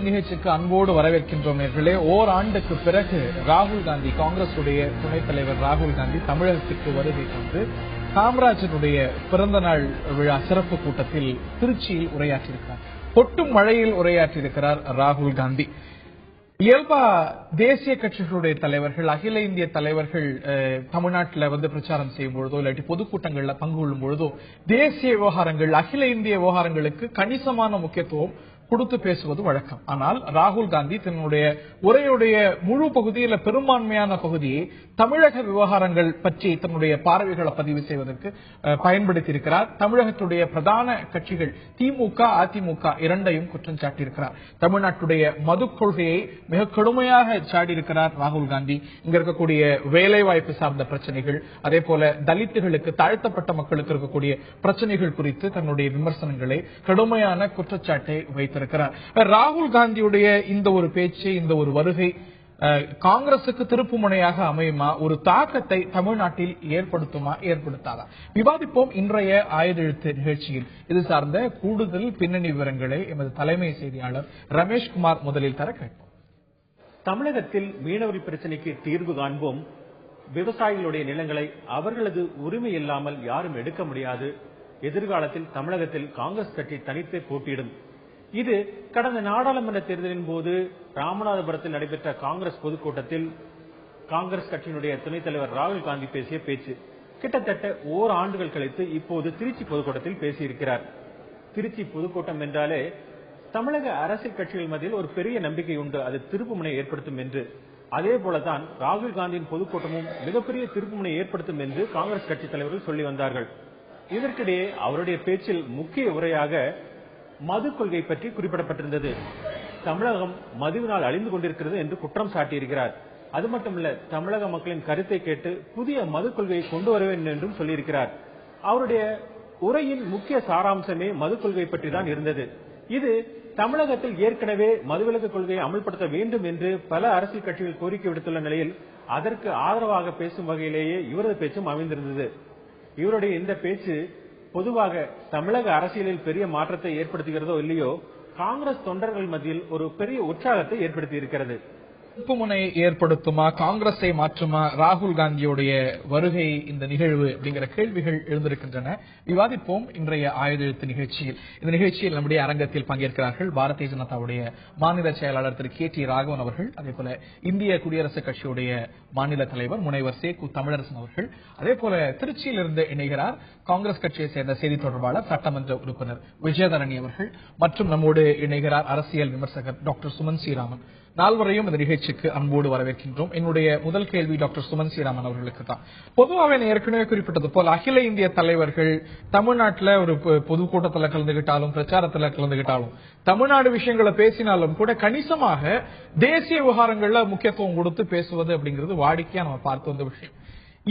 நிகழ்ச்சிக்கு அன்போடு வரவேற்கின்றோம் நேர்களே. ஓராண்டுக்கு பிறகு ராகுல் காந்தி, காங்கிரஸ் உடைய துணைத் தலைவர் ராகுல் காந்தி தமிழகத்திற்கு வருகை தந்து காமராஜருடைய பிறந்த நாள் விழா சிறப்பு கூட்டத்தில் திருச்சியில் உரையாற்றியிருக்கிறார். கொட்டும் மழையில் உரையாற்றியிருக்கிறார் ராகுல் காந்தி. இயல்பா தேசிய கட்சிகளுடைய தலைவர்கள், அகில இந்திய தலைவர்கள் தமிழ்நாட்டில் பிரச்சாரம் செய்யும் பொழுதோ இல்லாட்டி பொதுக்கூட்டங்களில் பங்கு கொள்ளும் பொழுதோ தேசிய விவகாரங்கள், அகில இந்திய விவகாரங்களுக்கு கணிசமான முக்கியத்துவம் கொடுத்து பேசுவது வழக்கம். ஆனால் ராகுல் காந்தி தன்னுடைய உரையுடைய முழு பகுதியில் பெரும்பான்மையான பகுதியை தமிழக விவகாரங்கள் பற்றி தன்னுடைய பார்வைகளை பதிவு செய்வதற்கு பயன்படுத்தியிருக்கிறார். தமிழகத்துடைய பிரதான கட்சிகள் திமுக, அதிமுக இரண்டையும் குற்றம் சாட்டியிருக்கிறார். தமிழ்நாட்டுடைய மது கொள்கையை மிக கடுமையாக சாடியிருக்கிறார் ராகுல் காந்தி. இங்க இருக்கக்கூடிய வேலைவாய்ப்பு சார்ந்த பிரச்சனைகள், அதே போல தலித்துகளுக்கு, தாழ்த்தப்பட்ட மக்களுக்கு இருக்கக்கூடிய பிரச்சனைகள் குறித்து தன்னுடைய விமர்சனங்களை, கடுமையான குற்றச்சாட்டை வைத்திருக்கிறார். ராகுல் காந்தியுடைய இந்த ஒரு பேச்சு, இந்த ஒரு வருகை காங்கிரசுக்கு திருப்பு முனையாக அமையுமா? ஒரு தாக்கத்தை தமிழ்நாட்டில் ஏற்படுத்துமா, ஏற்படுத்தாதா? விவாதிப்போம் இன்றைய ஆயுதெழுத்து நிகழ்ச்சியில். இது சார்ந்த கூடுதல் பின்னணி விவரங்களை எமது தலைமை செய்தியாளர் ரமேஷ்குமார் முதலில் தர கேட்போம். தமிழகத்தில் மீனவர் பிரச்சனைக்கு தீர்வு காண்போம். விவசாயிகளுடைய நிலங்களை அவர்களது உரிமை இல்லாமல் யாரும் எடுக்க முடியாது. எதிர்காலத்தில் தமிழகத்தில் காங்கிரஸ் கட்சி தனித்து போட்டியிடும். இது கடந்த நாடாளுமன்ற தேர்தலின் போது ராமநாதபுரத்தில் நடைபெற்ற காங்கிரஸ் பொதுக்கூட்டத்தில் காங்கிரஸ் கட்சியினுடைய துணைத் தலைவர் ராகுல் காந்தி பேசிய பேச்சு. கிட்டத்தட்ட ஓராண்டுகள் கழித்து இப்போது திருச்சி பொதுக்கூட்டத்தில் பேசியிருக்கிறார். திருச்சி பொதுக்கூட்டம் என்றாலே தமிழக அரசியல் கட்சிகள் மத்தியில் ஒரு பெரிய நம்பிக்கை உண்டு, அது திருப்புமுனை ஏற்படுத்தும் என்று. அதே போலதான் ராகுல் காந்தியின் பொதுக்கூட்டமும் மிகப்பெரிய திருப்புமுனை ஏற்படுத்தும் என்று காங்கிரஸ் கட்சி தலைவர்கள் சொல்லி வந்தார்கள். இதற்கிடையே அவருடைய பேச்சில் முக்கிய உரையாக மது கொள்கை பற்றி குறிப்பிடப்பட்டிருந்தது. தமிழகம் மதுவினால் அழிந்து கொண்டிருக்கிறது என்று குற்றம் சாட்டியிருக்கிறார். அது மட்டுமல்ல, தமிழக மக்களின் கருத்தை கேட்டு புதிய மது கொள்கையை கொண்டு வர வேண்டும் என்றும் சொல்லியிருக்கிறார். அவருடைய உரையின் முக்கிய சாராம்சமே மது கொள்கை பற்றி தான் இருந்தது. இது தமிழகத்தில் ஏற்கனவே மதுவிலக்கு கொள்கையை அமல்படுத்த வேண்டும் என்று பல அரசியல் கட்சிகள் கோரிக்கை விடுத்துள்ள நிலையில் அதற்கு ஆதரவாக பேசும் வகையிலேயே இவரது பேச்சும் அமைந்திருந்தது. இவருடைய இந்த பேச்சு பொதுவாக தமிழக அரசியலில் பெரிய மாற்றத்தை ஏற்படுத்துகிறதோ இல்லையோ, காங்கிரஸ் தொண்டர்கள் மத்தியில் ஒரு பெரிய உற்சாகத்தை ஏற்படுத்தி இருக்கிறது. திருப்புமுனை ஏற்படுத்துமா, காங்கிரஸை மாற்றுமா ராகுல் காந்தியுடைய வருகை, இந்த நிகழ்வு அப்படிங்கிற கேள்விகள் எழுந்திருக்கின்றன. விவாதிப்போம் இன்றைய ஆயுதெழுத்து நிகழ்ச்சியில். இந்த நிகழ்ச்சியில் நம்முடைய அரங்கத்தில் பங்கேற்கிறார்கள் பாரதிய ஜனதாவுடைய மாநில செயலாளர் திரு KT ராகவன் அவர்கள், அதே போல இந்திய குடியரசுக் கட்சியுடைய மாநில தலைவர் முனைவர் சேகு தமிழரசன் அவர்கள், அதே போல திருச்சியிலிருந்து இணைகிறார் காங்கிரஸ் கட்சியை சேர்ந்த செய்தி தொடர்பாளர் சட்டமன்ற உறுப்பினர் விஜயதரணி அவர்கள், மற்றும் நம்மோடு இணைகிறார் அரசியல் விமர்சகர் டாக்டர் சுமன் ஸ்ரீராமன். நால்வரையும் இந்த நிகழ்ச்சிக்கு அன்போடு வரவேற்கின்றோம். என்னுடைய முதல் கேள்வி டாக்டர் சுமன் ஸ்ரீராமன் அவர்களுக்கு தான். பொதுவாக ஏற்கனவே குறிப்பிட்டது போல் அகில இந்திய தலைவர்கள் தமிழ்நாட்டில் ஒரு பொதுக்கூட்டத்தில் கலந்துகிட்டாலும், பிரச்சாரத்தில் கலந்துகிட்டாலும், தமிழ்நாடு விஷயங்களை பேசினாலும் கூட கணிசமாக தேசிய விவகாரங்கள்ல முக்கியத்துவம் கொடுத்து பேசுவது அப்படிங்கிறது வாடிக்கையா நம்ம பார்த்து வந்த விஷயம்.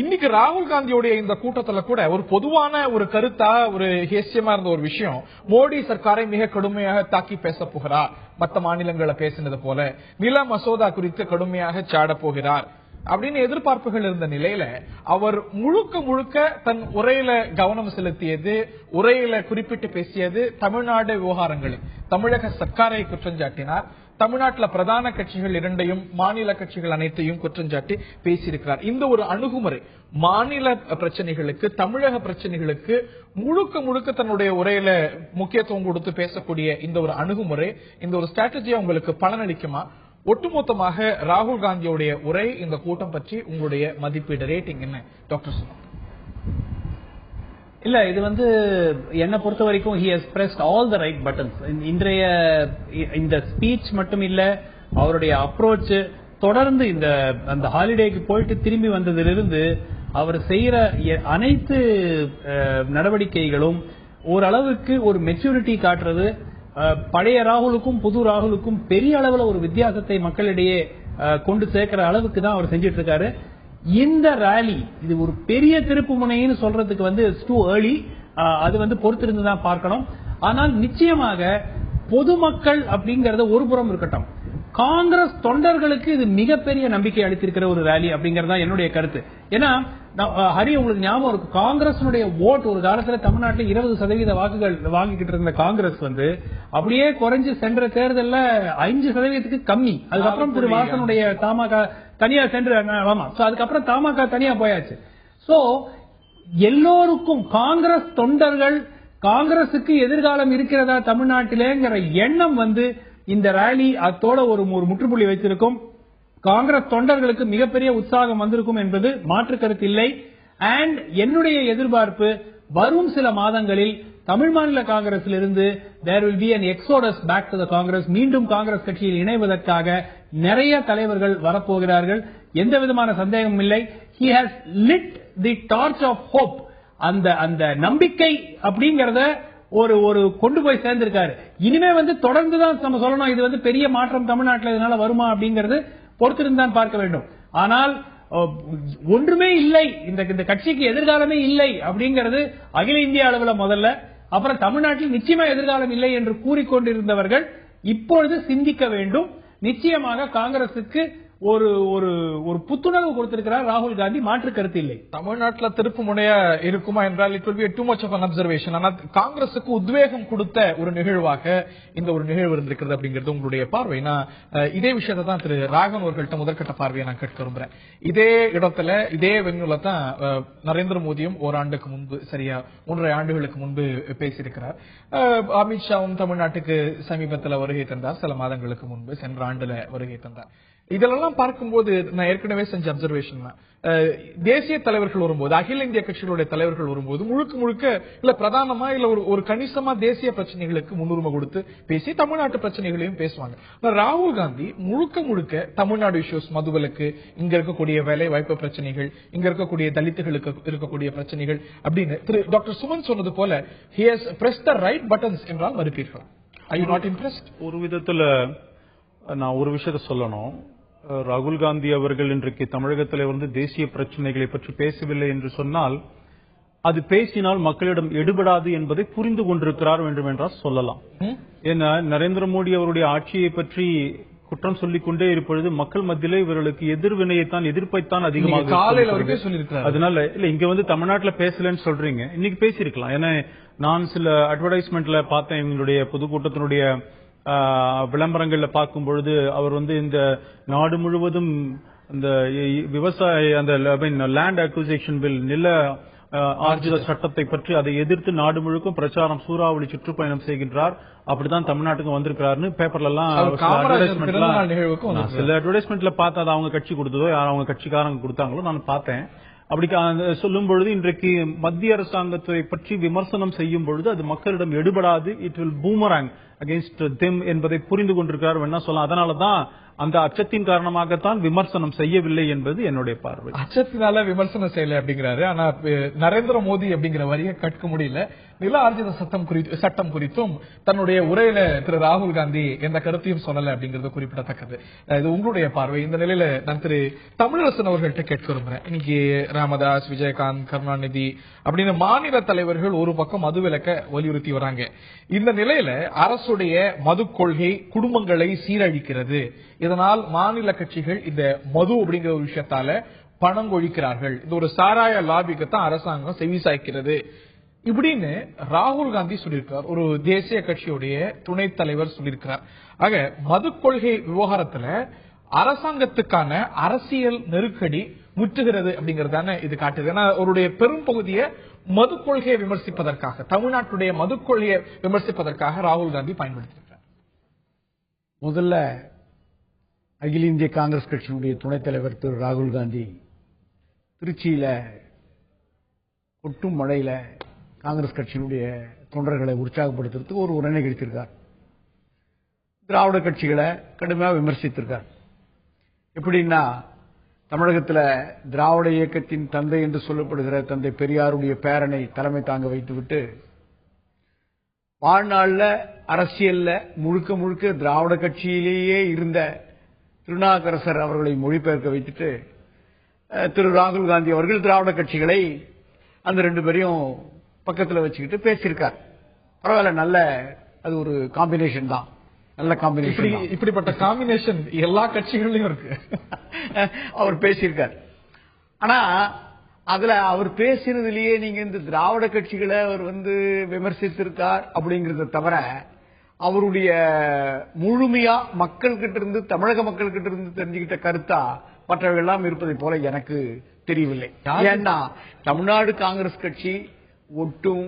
இன்னைக்கு ராகுல் காந்தியுடைய இந்த கூட்டத்துல கூட ஒரு பொதுவான ஒரு கருத்தா, ஒரு ஹேசியமா இருந்த ஒரு விஷயம், மோடி சர்க்காரை மிக கடுமையாக தாக்கி பேச போகிறார், மற்ற மாநிலங்களை பேசினது போல நில மசோதா குறித்து கடுமையாக சாட போகிறார் அப்படின்னு எதிர்பார்ப்புகள் இருந்த நிலையில அவர் முழுக்க முழுக்க தன் உரையில கவனம் செலுத்தியது, உரையில குறிப்பிட்டு பேசியது தமிழ்நாடு விவகாரங்களை, தமிழக சர்க்காரை குற்றஞ்சாட்டினார். தமிழ்நாட்டில் பிரதான கட்சிகள் இரண்டையும், மாநில கட்சிகள் அனைத்தையும் குற்றஞ்சாட்டி பேசியிருக்கிறார். இந்த ஒரு அணுகுமுறை மாநில பிரச்சனைகளுக்கு, தமிழக பிரச்சனைகளுக்கு முழுக்க முழுக்க தன்னுடைய உரையில முக்கியத்துவம் கொடுத்து பேசக்கூடிய இந்த ஒரு அணுகுமுறை, இந்த ஒரு ஸ்ட்ராட்டஜியா உங்களுக்கு பலனளிக்குமா? ஒட்டுமொத்தமாக ராகுல் காந்தியுடைய உரை, இந்த கூட்டம் பற்றி உங்களுடைய மதிப்பீடு, ரேட்டிங் என்ன டாக்டர் சுமன்? இல்ல, இது என்ன பொறுத்த வரைக்கும் he has pressed all the right buttons. இன்றைய இந்த ஸ்பீச் மட்டும் இல்ல, அவருடைய அப்ரோச் தொடர்ந்து அந்த ஹாலிடேக்கு போயிட்டு திரும்பி வந்ததிலிருந்து அவர் செய்யற அனைத்து நடவடிக்கைகளும் ஓரளவுக்கு ஒரு மெச்சூரிட்டி காட்டுறது. பழைய ராகுலுக்கும் புது ராகுலுக்கும் பெரிய அளவுல ஒரு வித்தியாசத்தை மக்களிடையே கொண்டு சேர்க்கிற அளவுக்கு தான் அவர் செஞ்சிட்டு இருக்காரு. இந்த ரேலி இது ஒரு பெரிய திருப்பு முனைன்னு சொல்றதுக்கு இட்ஸ் டூ ஏர்லி. அது பொறுத்திருந்து தான் பார்க்கணும். ஆனால் நிச்சயமாக பொதுமக்கள் அப்படிங்கறத ஒரு புறம் இருக்கட்டும், காங்கிரஸ் தொண்டர்களுக்கு இது மிகப்பெரிய நம்பிக்கை அளித்திருக்கிற ஒரு ரேலி அப்படிங்கறதா என்னுடைய கருத்து. ஏன்னா ஹரி, உங்களுக்கு ஞாபகம் இருக்கு, காங்கிரஸினுடைய ஓட் ஒரு காலத்துல தமிழ்நாட்டில் 20% வாக்குகள் வாங்கிக்கிட்டு இருந்த காங்கிரஸ் அப்படியே குறைஞ்சு சென்ற தேர்தல்ல 5% கம்மி. அதுக்கப்புறம் திரு வாசனுடைய தமாக தனியா சென்று, ஆமா, அதுக்கப்புறம் தமாக தனியா போயாச்சு. சோ எல்லோருக்கும் காங்கிரஸ் தொண்டர்கள் காங்கிரசுக்கு எதிர்காலம் இருக்கிறதா தமிழ்நாட்டிலேங்கிற எண்ணம் இந்த ரேலி அத்தோட ஒரு முற்றுப்புள்ளி வைத்திருக்கும். காங்கிரஸ் தொண்டர்களுக்கு மிகப்பெரிய உற்சாகம் வந்திருக்கும் என்பது மாற்று கருத்து இல்லை. அண்ட் என்னுடைய எதிர்பார்ப்பு, வரும் சில மாதங்களில் தமிழ் மாநில காங்கிரஸில் இருந்து there will be an exodus back to the Congress. மீண்டும் காங்கிரஸ் கட்சியில் இணைவதற்காக நிறைய தலைவர்கள் வரப்போகிறார்கள், எந்த விதமான சந்தேகமும் இல்லை. he has lit the torch of hope. அந்த நம்பிக்கை அப்படிங்கறத ஒரு கொண்டு போய் சேர்ந்திருக்காரு. இனிமே தொடர்ந்துதான் நம்ம சொல்லணும், இது பெரிய மாற்றம் தமிழ்நாட்டில் இதனால வருமா அப்படிங்கறது பொறுத்திருந்தான் பார்க்க வேண்டும். ஆனால் ஒன்றுமே இல்லை, இந்த கட்சிக்கு எதிர்காலமே இல்லை அப்படிங்கிறது அகில இந்திய அளவில் முதல்ல, அப்புறம் தமிழ்நாட்டில் நிச்சயமா எதிர்காலம் இல்லை என்று கூறிக்கொண்டிருந்தவர்கள் இப்பொழுது சிந்திக்க வேண்டும். நிச்சயமாக காங்கிரசுக்கு ஒரு ஒரு புத்துணர்வு கொடுத்திருக்கிறார் ராகுல் காந்தி, மாற்று கருத்து இல்லை. தமிழ்நாட்டில் திருப்பு முனையா இருக்குமா என்றால் it will be too much of an observation. ஆனால் காங்கிரசுக்கு உத்வேகம் கொடுத்த ஒரு நிகழ்வாக இந்த ஒரு நிகழ்வு இருந்திருக்கிறது அப்படிங்கிறது உங்களுடைய பார்வை. நான் இதே விஷயத்தை தான் திரு ராகவன் அவர்கள்ட்ட முதற்கட்ட பார்வையை நான் கேட்க விரும்புறேன். இதே இடத்துல இதே வென்யூல தான் நரேந்திர மோடியும் ஓராண்டுக்கு முன்பு, சரியா 1.5 ஆண்டுகளுக்கு முன்பு பேசியிருக்கிறார். அமித்ஷாவும் தமிழ்நாட்டுக்கு சமீபத்தில் வருகை தந்தார், சில மாதங்களுக்கு முன்பு சென்ற ஆண்டுல வருகை தந்தார். இதெல்லாம் பார்க்கும்போது நான் ஏற்கனவே செஞ்ச அப்சர்வேஷன் தான், தேசிய தலைவர்கள் வரும்போது, அகில இந்திய கட்சிகளுடைய தலைவர்கள் வரும்போது முழுக்க இல்ல பிரதானமா இல்ல ஒரு கணிசமா தேசிய பிரச்சனைகளுக்கு முன்னுரிமை கொடுத்து பேசி தமிழ்நாட்டு பிரச்சனைகளையும் பேசுவாங்க. ராகுல் காந்தி முழுக்க தமிழ்நாடு இஷ்யூஸ், மதுவிலக்கு, இங்க இருக்கக்கூடிய வேலை வாய்ப்பு பிரச்சனைகள், இங்க இருக்கக்கூடிய தலித்துகளுக்கு இருக்கக்கூடிய பிரச்சனைகள் அப்படின்னு திரு டாக்டர் சுமன் சொன்னது போல he has pressed the right buttons என்றால் மறுப்பீர்கள். Are you not impressed? ஒரு விதத்துல நான் ஒரு விஷயத்தை சொல்லணும். ராகுல் காந்தி அவர்கள் இன்றைக்கு தமிழகத்தில் தேசிய பிரச்சனைகளை பற்றி பேசவில்லை என்று சொன்னால், அது பேசினால் மக்களிடம் எடுபடாது என்பதை புரிந்து கொண்டிருக்கிறார் வேண்டும் என்றால் சொல்லலாம். ஏன்னா நரேந்திர மோடி அவருடைய ஆட்சியை பற்றி குற்றம் சொல்லிக் கொண்டே இருப்பொழுது மக்கள் மத்தியிலே இவர்களுக்கு எதிர்வினையைத்தான், எதிர்ப்பைத்தான் அதிகமாக. அதனால இல்ல, இங்க தமிழ்நாட்டில் பேசலன்னு சொல்றீங்க, இன்னைக்கு பேசியிருக்கலாம். ஏன்னா நான் சில அட்வர்டைஸ்மெண்ட்ல பார்த்தேன், எங்களுடைய பொதுக்கூட்டத்தினுடைய விளம்பரங்கள்ல பார்க்கும் பொழுது அவர் இந்த நாடு முழுவதும் இந்த விவசாய அந்த லேண்ட் அக்விசிஷன் பில், நில ஆர்ஜித சட்டத்தை பற்றி அதை எதிர்த்து நாடு முழுக்கும் பிரச்சாரம், சூறாவளி சுற்றுப்பயணம் செய்கின்றார். அப்படிதான் தமிழ்நாட்டுக்கு வந்திருக்கிறாருன்னு பேப்பர்ல எல்லாம் சில அட்வர்டைஸ்மெண்ட்ல பார்த்தா, அது அவங்க கட்சி கொடுத்ததோ யார் அவங்க கட்சிக்காரங்க கொடுத்தாங்களோ நான் பார்த்தேன். அப்படி சொல்லும் பொழுது இன்றைக்கு மத்திய அரசாங்கத்தை பற்றி விமர்சனம் செய்யும் பொழுது அது மக்களிடம் எடுபடாது, it will boomerang against them என்பதை புரிந்து கொண்டிருக்கிறார் வேணா சொல்லலாம். அதனாலதான் அந்த அச்சத்தின் காரணமாகத்தான் விமர்சனம் செய்யவில்லை என்பது என்னுடைய பார்வை. அச்சத்தினால விமர்சனம் செய்யல அப்படிங்கிறாரு. ஆனா நரேந்திர மோடி அப்படிங்கிற வரியை கற்க முடியல. நில ஆர்ஜித சட்டம் குறித்தும் தன்னுடைய உரையில திரு ராகுல் காந்தி எந்த கருத்தையும் சொல்லல அப்படிங்கிறது குறிப்பிடத்தக்கது. இது உங்களுடைய பார்வை. இந்த நிலையில நான் திரு தமிழரசன் அவர்கள்ட்ட கேட்க விரும்புறேன். இன்னைக்கு ராமதாஸ், விஜயகாந்த், கருணாநிதி அப்படின்னு மாநில தலைவர்கள் ஒரு பக்கம் மதுவிலக்க வலியுறுத்தி வராங்க. இந்த நிலையில அரசுடைய மது கொள்கை குடும்பங்களை சீரழிக்கிறது, இதனால் மாநில கட்சிகள் இந்த மது அப்படிங்கிற ஒரு விஷயத்தால பணம் கொழிக்கிறார்கள், இந்த ஒரு சாராய லாபிக்கு தான் அரசாங்கம் செவிசாய்க்கிறது இப்படின்னு ராகுல் காந்தி சொல்லியிருக்கார். ஒரு தேசிய கட்சியுடைய துணைத் தலைவர் சொல்லியிருக்கிறார். ஆக மது கொள்கை விவகாரத்துல அரசாங்கத்துக்கான அரசியல் நெருக்கடி முற்றுகிறது அப்படிங்கறதான இது காட்டுது. ஏன்னா அவருடைய பெரும் பகுதியை மது கொள்கையை விமர்சிப்பதற்காக, தமிழ்நாட்டுடைய மது கொள்கையை விமர்சிப்பதற்காக ராகுல் காந்தி பயன்படுத்தியிருக்கிறார். முதல்ல அகில இந்திய காங்கிரஸ் கட்சியினுடைய துணைத் தலைவர் திரு ராகுல் காந்தி திருச்சியில கொட்டும் மழையில காங்கிரஸ் கட்சியினுடைய தொண்டர்களை உற்சாகப்படுத்துறதுக்கு ஒரு உரை நிகழ்த்தியிருக்கார். திராவிட கட்சிகளை கடுமையாக விமர்சித்திருக்கார். எப்படின்னா, தமிழகத்தில் திராவிட இயக்கத்தின் தந்தை என்று சொல்லப்படுகிற தந்தை பெரியாருடைய பேரனை தலைமை தாங்க வைத்துவிட்டு வாழ்நாளில் அரசியல்ல முழுக்க திராவிட கட்சியிலேயே இருந்த திருநாவுக்கரசர் அவர்களை மொழிபெயர்க்க வைத்துட்டு திரு ராகுல் காந்தி அவர்கள் திராவிட கட்சிகளை அந்த 2 பேரையும் பக்கத்தில் வச்சுக்கிட்டு பேசியிருக்கார். பரவாயில்ல, நல்ல அது ஒரு காம்பினேஷன் தான். நல்ல காம்பினேஷன். இப்படிப்பட்ட காம்பினேஷன் எல்லா கட்சிகளிலும் இருக்கு. அவர் பேசியிருக்கார். ஆனா அதுல அவர் பேசுறதுலயே நீங்க இந்த திராவிட கட்சிகளை அவர் விமர்சித்திருக்கார் அப்படிங்கறத தவிர அவருடைய முழுமையா மக்கள் கிட்ட இருந்து, தமிழக மக்கள் கிட்ட இருந்து தெரிஞ்சுக்கிட்ட கருத்தா மற்றவர்கள் எல்லாம் இருப்பதை போல எனக்கு தெரியவில்லை. ஏன்னா தமிழ்நாடு காங்கிரஸ் கட்சி ஒட்டும்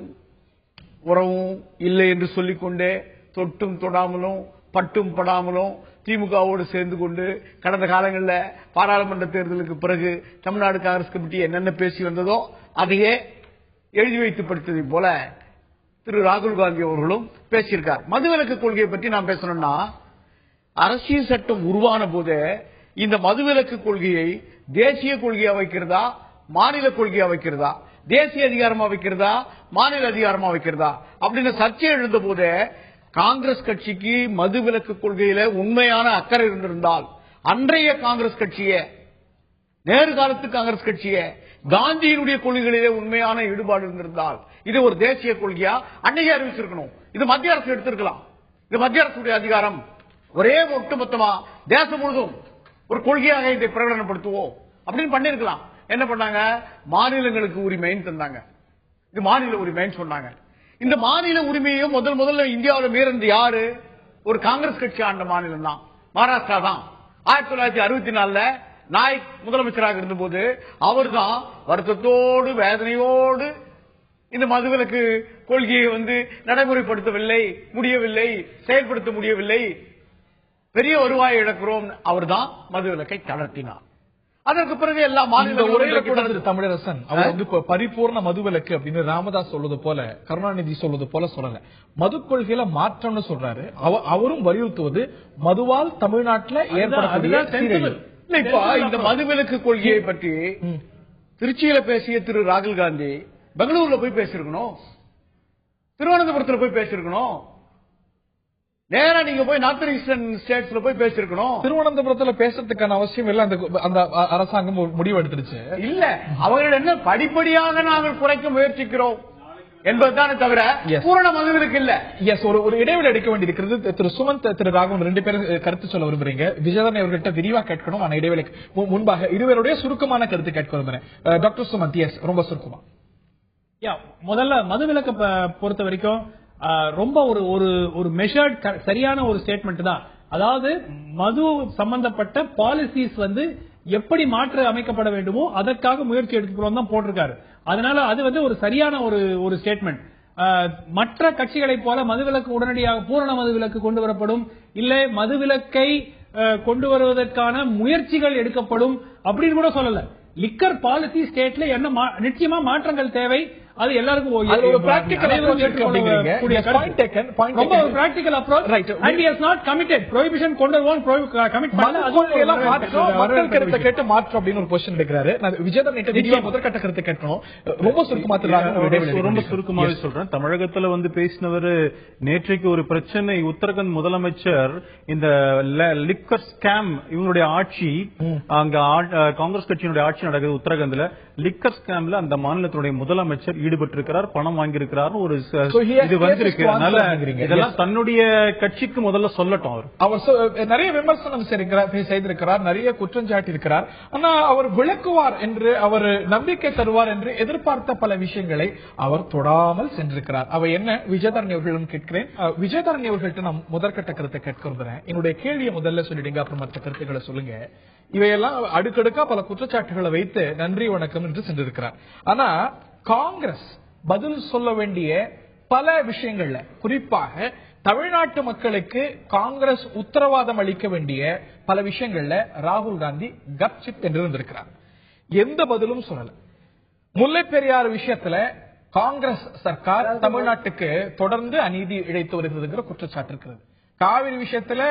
உறவும் இல்லை என்று சொல்லிக்கொண்டே தொட்டும் தொடாமலும் பட்டும் படாமலும் திமுகவோடு சேர்ந்து கொண்டு கடந்த காலங்களில் பாராளுமன்ற தேர்தலுக்கு பிறகு தமிழ்நாடு காங்கிரஸ் கமிட்டி என்னென்ன பேசி வந்ததோ அதையே எழுதி வைத்து படித்ததை போல திரு ராகுல் காந்தி அவர்களும் பேசியிருக்கார். மதுவிலக்கு கொள்கையை பற்றி நாம் பேசணும்னா, அரசியல் சட்டம் உருவான போது இந்த மதுவிலக்கு கொள்கையை தேசிய கொள்கையா வைக்கிறதா, மாநில கொள்கையா வைக்கிறதா, தேசிய அதிகாரமா வைக்கிறதா, மாநில அதிகாரமா வைக்கிறதா அப்படின்னு சர்ச்சை எழுந்த போது காங்கிரஸ் கட்சிக்கு மதுவிலக்கு கொள்கையில உண்மையான அக்கறை இருந்திருந்தால், அன்றைய காங்கிரஸ் கட்சியே, நேரு காலத்து காங்கிரஸ் கட்சியே, காந்தியினுடைய கொள்கைகளிலே உண்மையான ஈடுபாடு இருந்திருந்தால் இது ஒரு தேசிய கொள்கையா அன்னையே அறிவிச்சிருக்கணும். இது மத்திய அரசு எடுத்திருக்கலாம். இது மத்திய அரசுடைய அதிகாரம். ஒரே ஒட்டுமொத்தமா தேசம் முழுதும் ஒரு கொள்கையாக இதை பிரகடனப்படுத்துவோம் அப்படின்னு பண்ணிருக்கலாம். என்ன பண்ணாங்க? மாநிலங்களுக்கு உரிமைன்னு தந்தாங்க. இது மாநில உரிமைன்னு சொன்னாங்க. இந்த மாநில உரிமையும் முதல்ல இந்தியாவில் மீறினது யாரு? ஒரு காங்கிரஸ் கட்சி ஆண்ட மாநிலம் தான், மகாராஷ்டிரா தான். 1964 நாயக் முதலமைச்சராக இருந்தபோது அவர் தான் வருத்தத்தோடு வேதனையோடு இந்த மதுவிலக்கு கொள்கையை நடைமுறைப்படுத்தவில்லை, முடியவில்லை, செயல்படுத்த முடியவில்லை, பெரிய வருவாயை இழக்கிறோம். அவர் தான் மதுவிலக்கை தளர்த்தினார். அதற்கு பிறகு எல்லா மாநில தமிழரசன் அவர் பரிபூர்ண மதுவிலக்கு அப்படின்னு ராமதாஸ் சொல்வது போல, கருணாநிதி சொல்வது போல சொல்லல, மது கொள்கையில மாற்றம்னு சொல்றாரு. அவரும் வலியுறுத்துவது மதுவால் தமிழ்நாட்டில் ஏற்படக்கூடிய இந்த மதுவிலக்கு கொள்கையை பற்றி திருச்சியில பேசிய திரு ராகுல் காந்தி பெங்களூர்ல போய் பேசிருக்கணும், திருவனந்தபுரத்துல போய் பேசிருக்கணும், நேரா நீங்க போய் நார்த் ஈஸ்டர்ன் ஸ்டேட்ஸ்ல போய் பேசிருக்கணும். திருவனந்தபுரத்துல பேசுறதுக்கான அவசியம் இல்ல. அந்த அரசாங்கம் முடிவு எடுத்துருச்சு. இல்ல, அவர்கள் என்ன படிப்படியாக நாங்கள் குறைக்க முயற்சிக்கிறோம் என்பதுதானே தவிர பூரண மதுவிலக்கு இல்ல. ஒரு இடைவெளி எடுக்க வேண்டியிருக்கிறது. திரு சுமந்த், திரு ராகவன் 2 பேரும் கருத்து சொல்ல விரும்புறீங்க. விஜயதரன் அவர்கிட்ட விரிவா கேட்கணும். ஆனா இடைவெளிக்கு முன்பாக இருவருடைய சுருக்கமான கருத்து கேட்க விரும்புறேன். டாக்டர் சுமந்த், எஸ், ரொம்ப சுருக்கமா. முதல்ல மதுவிலக்கு பொறுத்த வரைக்கும் ரொம்ப ஒரு மெஷர்ட் சரியான ஒரு ஸ்டேட்மெண்ட் தான். அதாவது மது சம்பந்தப்பட்ட பாலிசிஸ் எப்படி மாற்று அமைக்கப்பட வேண்டுமோ அதற்காக முயற்சி எடுக்கிறோம் தான் போட்டிருக்காரு. அதனால அது ஒரு சரியான ஒரு ஸ்டேட்மெண்ட். மற்ற கட்சிகளை போல மதுவிலக்கு உடனடியாக பூரண மதுவிலக்கு கொண்டு வரப்படும், இல்லை மதுவிலக்கை கொண்டு வருவதற்கான முயற்சிகள் எடுக்கப்படும் அப்படின்னு கூட சொல்லல. லிக்கர் பாலிசி ஸ்டேட்ல என்ன நிச்சயமா மாற்றங்கள் தேவை, அது எல்லாருக்கும் முதற்கட்ட கருத்து கேட்கணும். ரொம்ப சுருக்கமாவே சொல்றேன். தமிழகத்துல பேசினவர் நேற்றைக்கு ஒரு பிரச்சனை, உத்தரகண்ட் முதலமைச்சர் இந்த லிக்கர் ஸ்கேம், இவங்களுடைய ஆட்சி அங்க காங்கிரஸ் கட்சியினுடைய ஆட்சி நடக்குது உத்தரகண்ட்ல. லிக்கர் ஸ்கேம்ல அந்த மாநிலத்தினுடைய முதலமைச்சர் ஈடுபட்டிருக்கிறார், பணம் வாங்கியிருக்கிறார். ஒரு இது வந்திருக்கு. அதனால இதெல்லாம் தன்னுடைய கட்சிக்கு முதல்ல சொல்லட்டும். அவர் நிறைய விமர்சனம் செய்திருக்கிறார், நிறைய குற்றஞ்சாட்டி இருக்கிறார். ஆனா அவர் விளக்குவார் என்று, அவர் நம்பிக்கை தருவார் என்று எதிர்பார்த்த பல விஷயங்களை அவர் தொடாமல் சென்றிருக்கிறார். அவை என்ன? விஜயதரணி அவர்களும் கேட்கிறேன். விஜயதரணி அவர்கள்ட்ட நான் முதற்கட்ட கருத்தை கேட்க விரும்புறேன். என்னுடைய கேள்வியை முதல்ல சொல்லிடுங்க, அப்புறம் மற்ற கருத்துக்களை சொல்லுங்க. இவையெல்லாம் அடுக்கடுக்கா பல குற்றச்சாட்டுகளை வைத்து நன்றி வணக்கம் என்று சென்றிருக்கிறார். ஆனா காங்கிரஸ் பதில் சொல்ல வேண்டிய பல விஷயங்கள்ல, குறிப்பாக தமிழ்நாட்டு மக்களுக்கு காங்கிரஸ் உத்தரவாதம் அளிக்க வேண்டிய பல விஷயங்கள்ல ராகுல் காந்தி கப்சிப் என்று இருந்திருக்கிறார். எந்த பதிலும் சொல்லல. முல்லை பெரியாறு விஷயத்துல காங்கிரஸ் சர்க்கார் தமிழ்நாட்டுக்கு தொடர்ந்து அநீதி இழைத்து வருகிறதுங்கிற குற்றச்சாட்டு இருக்கிறது. காவிரி விஷயத்துல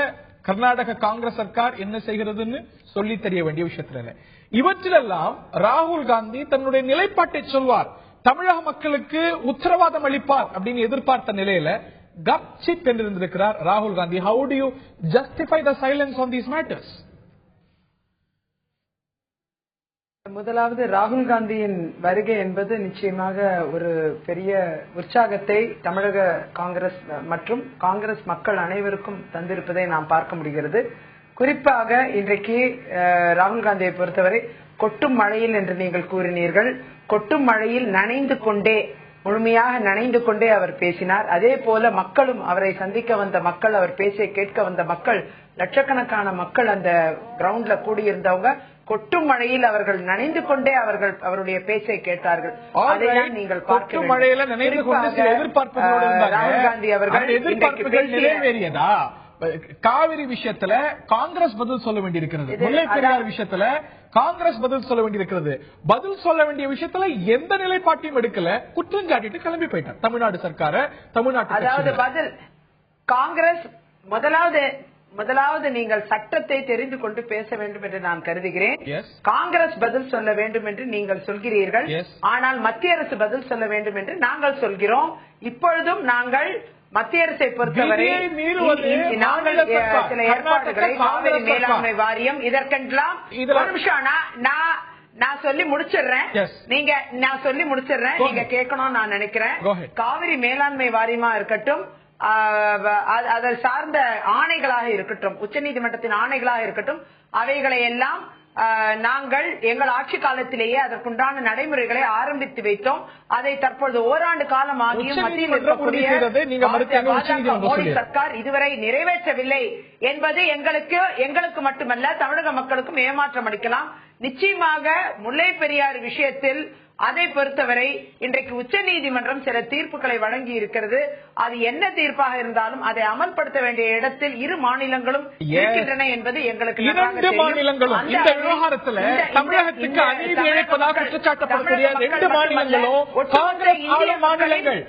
கர்நாடக காங்கிரஸ் சர்க்கார் என்ன செய்கிறதுன்னு சொல்லி தெரிய வேண்டிய விஷயத்துல இல்ல. இவற்றிலெல்லாம் ராகுல் காந்தி தன்னுடைய நிலைப்பாட்டை சொல்வார், தமிழக மக்களுக்கு உத்தரவாதம் அளிப்பார் அப்படின்னு எதிர்பார்த்த நிலையில கப்சிப் என்று இருந்திருக்கிறார் ராகுல் Gandhi. How do you justify the silence on these matters? முதலாவது ராகுல் காந்தியின் வருகை என்பது நிச்சயமாக ஒரு பெரிய உற்சாகத்தை தமிழக காங்கிரஸ் மற்றும் காங்கிரஸ் மக்கள் அனைவருக்கும் தந்திருப்பதை நாம் பார்க்க முடிகிறது. குறிப்பாக இன்றைக்கு ராகுல் காந்தியை பொறுத்தவரை கொட்டும் மழையில் என்று நீங்கள் கூறினீர்கள். கொட்டும் மழையில் நனைந்து கொண்டே முழுமையாக நனைந்து கொண்டே அவர் பேசினார். அதே போல மக்களும் அவரை சந்திக்க வந்த மக்கள், அவர் பேச்சை கேட்க வந்த மக்கள், லட்சக்கணக்கான மக்கள் அந்த கிரவுண்ட்ல கூடியிருந்தவங்க கொட்டும் மழையில் அவர்கள் நனைந்து கொண்டே அவருடைய பேச்சை கேட்டார்கள். அதைதான் நீங்கள் பார்க்க ராகுல் காந்தி அவர்கள் நிறைவேறியதா? காவிரி விஷயத்துல காங்கிரஸ் பதில் சொல்ல வேண்டியிருக்கிறது, முல்லை பெரியார் விஷயத்துல காங்கிரஸ் பதில் சொல்ல வேண்டியிருக்கிறது. பதில் சொல்ல வேண்டிய விஷயத்துல எந்த நிலைப்பாட்டையும் எடுக்கல, குற்றம் சாட்டிட்டு கிளம்பி போயிட்டார் தமிழ்நாடு சர்க்கார. தமிழ்நாட்டு அதாவது பதில் காங்கிரஸ் முதலாவது நீங்கள் சட்டத்தை தெரிந்து கொண்டு பேச வேண்டும் என்று நான் கருதுகிறேன். காங்கிரஸ் பதில் சொல்ல வேண்டும் என்று நீங்கள் சொல்கிறீர்கள், ஆனால் மத்திய அரசு பதில் சொல்ல வேண்டும் என்று நாங்கள் சொல்கிறோம். இப்பொழுதும் நாங்கள் மத்திய அரசை பொறுத்தவரை நாங்கள் சில ஏற்பாடுகளை காவிரி மேலாண்மை வாரியம் இதற்கெல்லாம் ஒரு நிமிஷம் நான் சொல்லி முடிச்சிடுறேன், நான் சொல்லி முடிச்சிடுறேன், நீங்க கேட்கணும் நான் நினைக்கிறேன். காவிரி மேலாண்மை வாரியமா இருக்கட்டும், அதை சார்ந்த ஆணைகளாக இருக்கட்டும், உச்சநீதிமன்றத்தின் ஆணைகளாக இருக்கட்டும், அவைகளை எல்லாம் நாங்கள் எங்கள் ஆட்சி காலத்திலேயே அதற்குண்டான நடைமுறைகளை ஆரம்பித்து வைத்தோம். அதை தற்பொழுது ஓராண்டு காலம் ஆகியும் மத்தியில் இருக்கக்கூடிய மோடி சர்க்கார் இதுவரை நிறைவேற்றவில்லை என்பது எங்களுக்கு மட்டுமல்ல தமிழக மக்களுக்கும் ஏமாற்றம் அளிக்கலாம். நிச்சயமாக முல்லை பெரியார் விஷயத்தில் அதை பொறுத்தவரை இன்றைக்கு உச்சநீதிமன்றம் சில தீர்ப்புகளை வழங்கி இருக்கிறது. அது என்ன தீர்ப்பாக இருந்தாலும் அதை அமல்படுத்த வேண்டிய இடத்தில் இரு மாநிலங்களும் இருக்கின்றன என்பது எங்களுக்கு இரண்டு மாநிலங்களும் இந்த விவகாரத்தில் தமிழகத்துக்கு அநீதி இழைப்பதாக குற்றச்சாட்டப்படக்கூடிய ரெண்டு மாநிலங்களும் காங்கிரஸ் ஆளும் மாநிலங்கள்.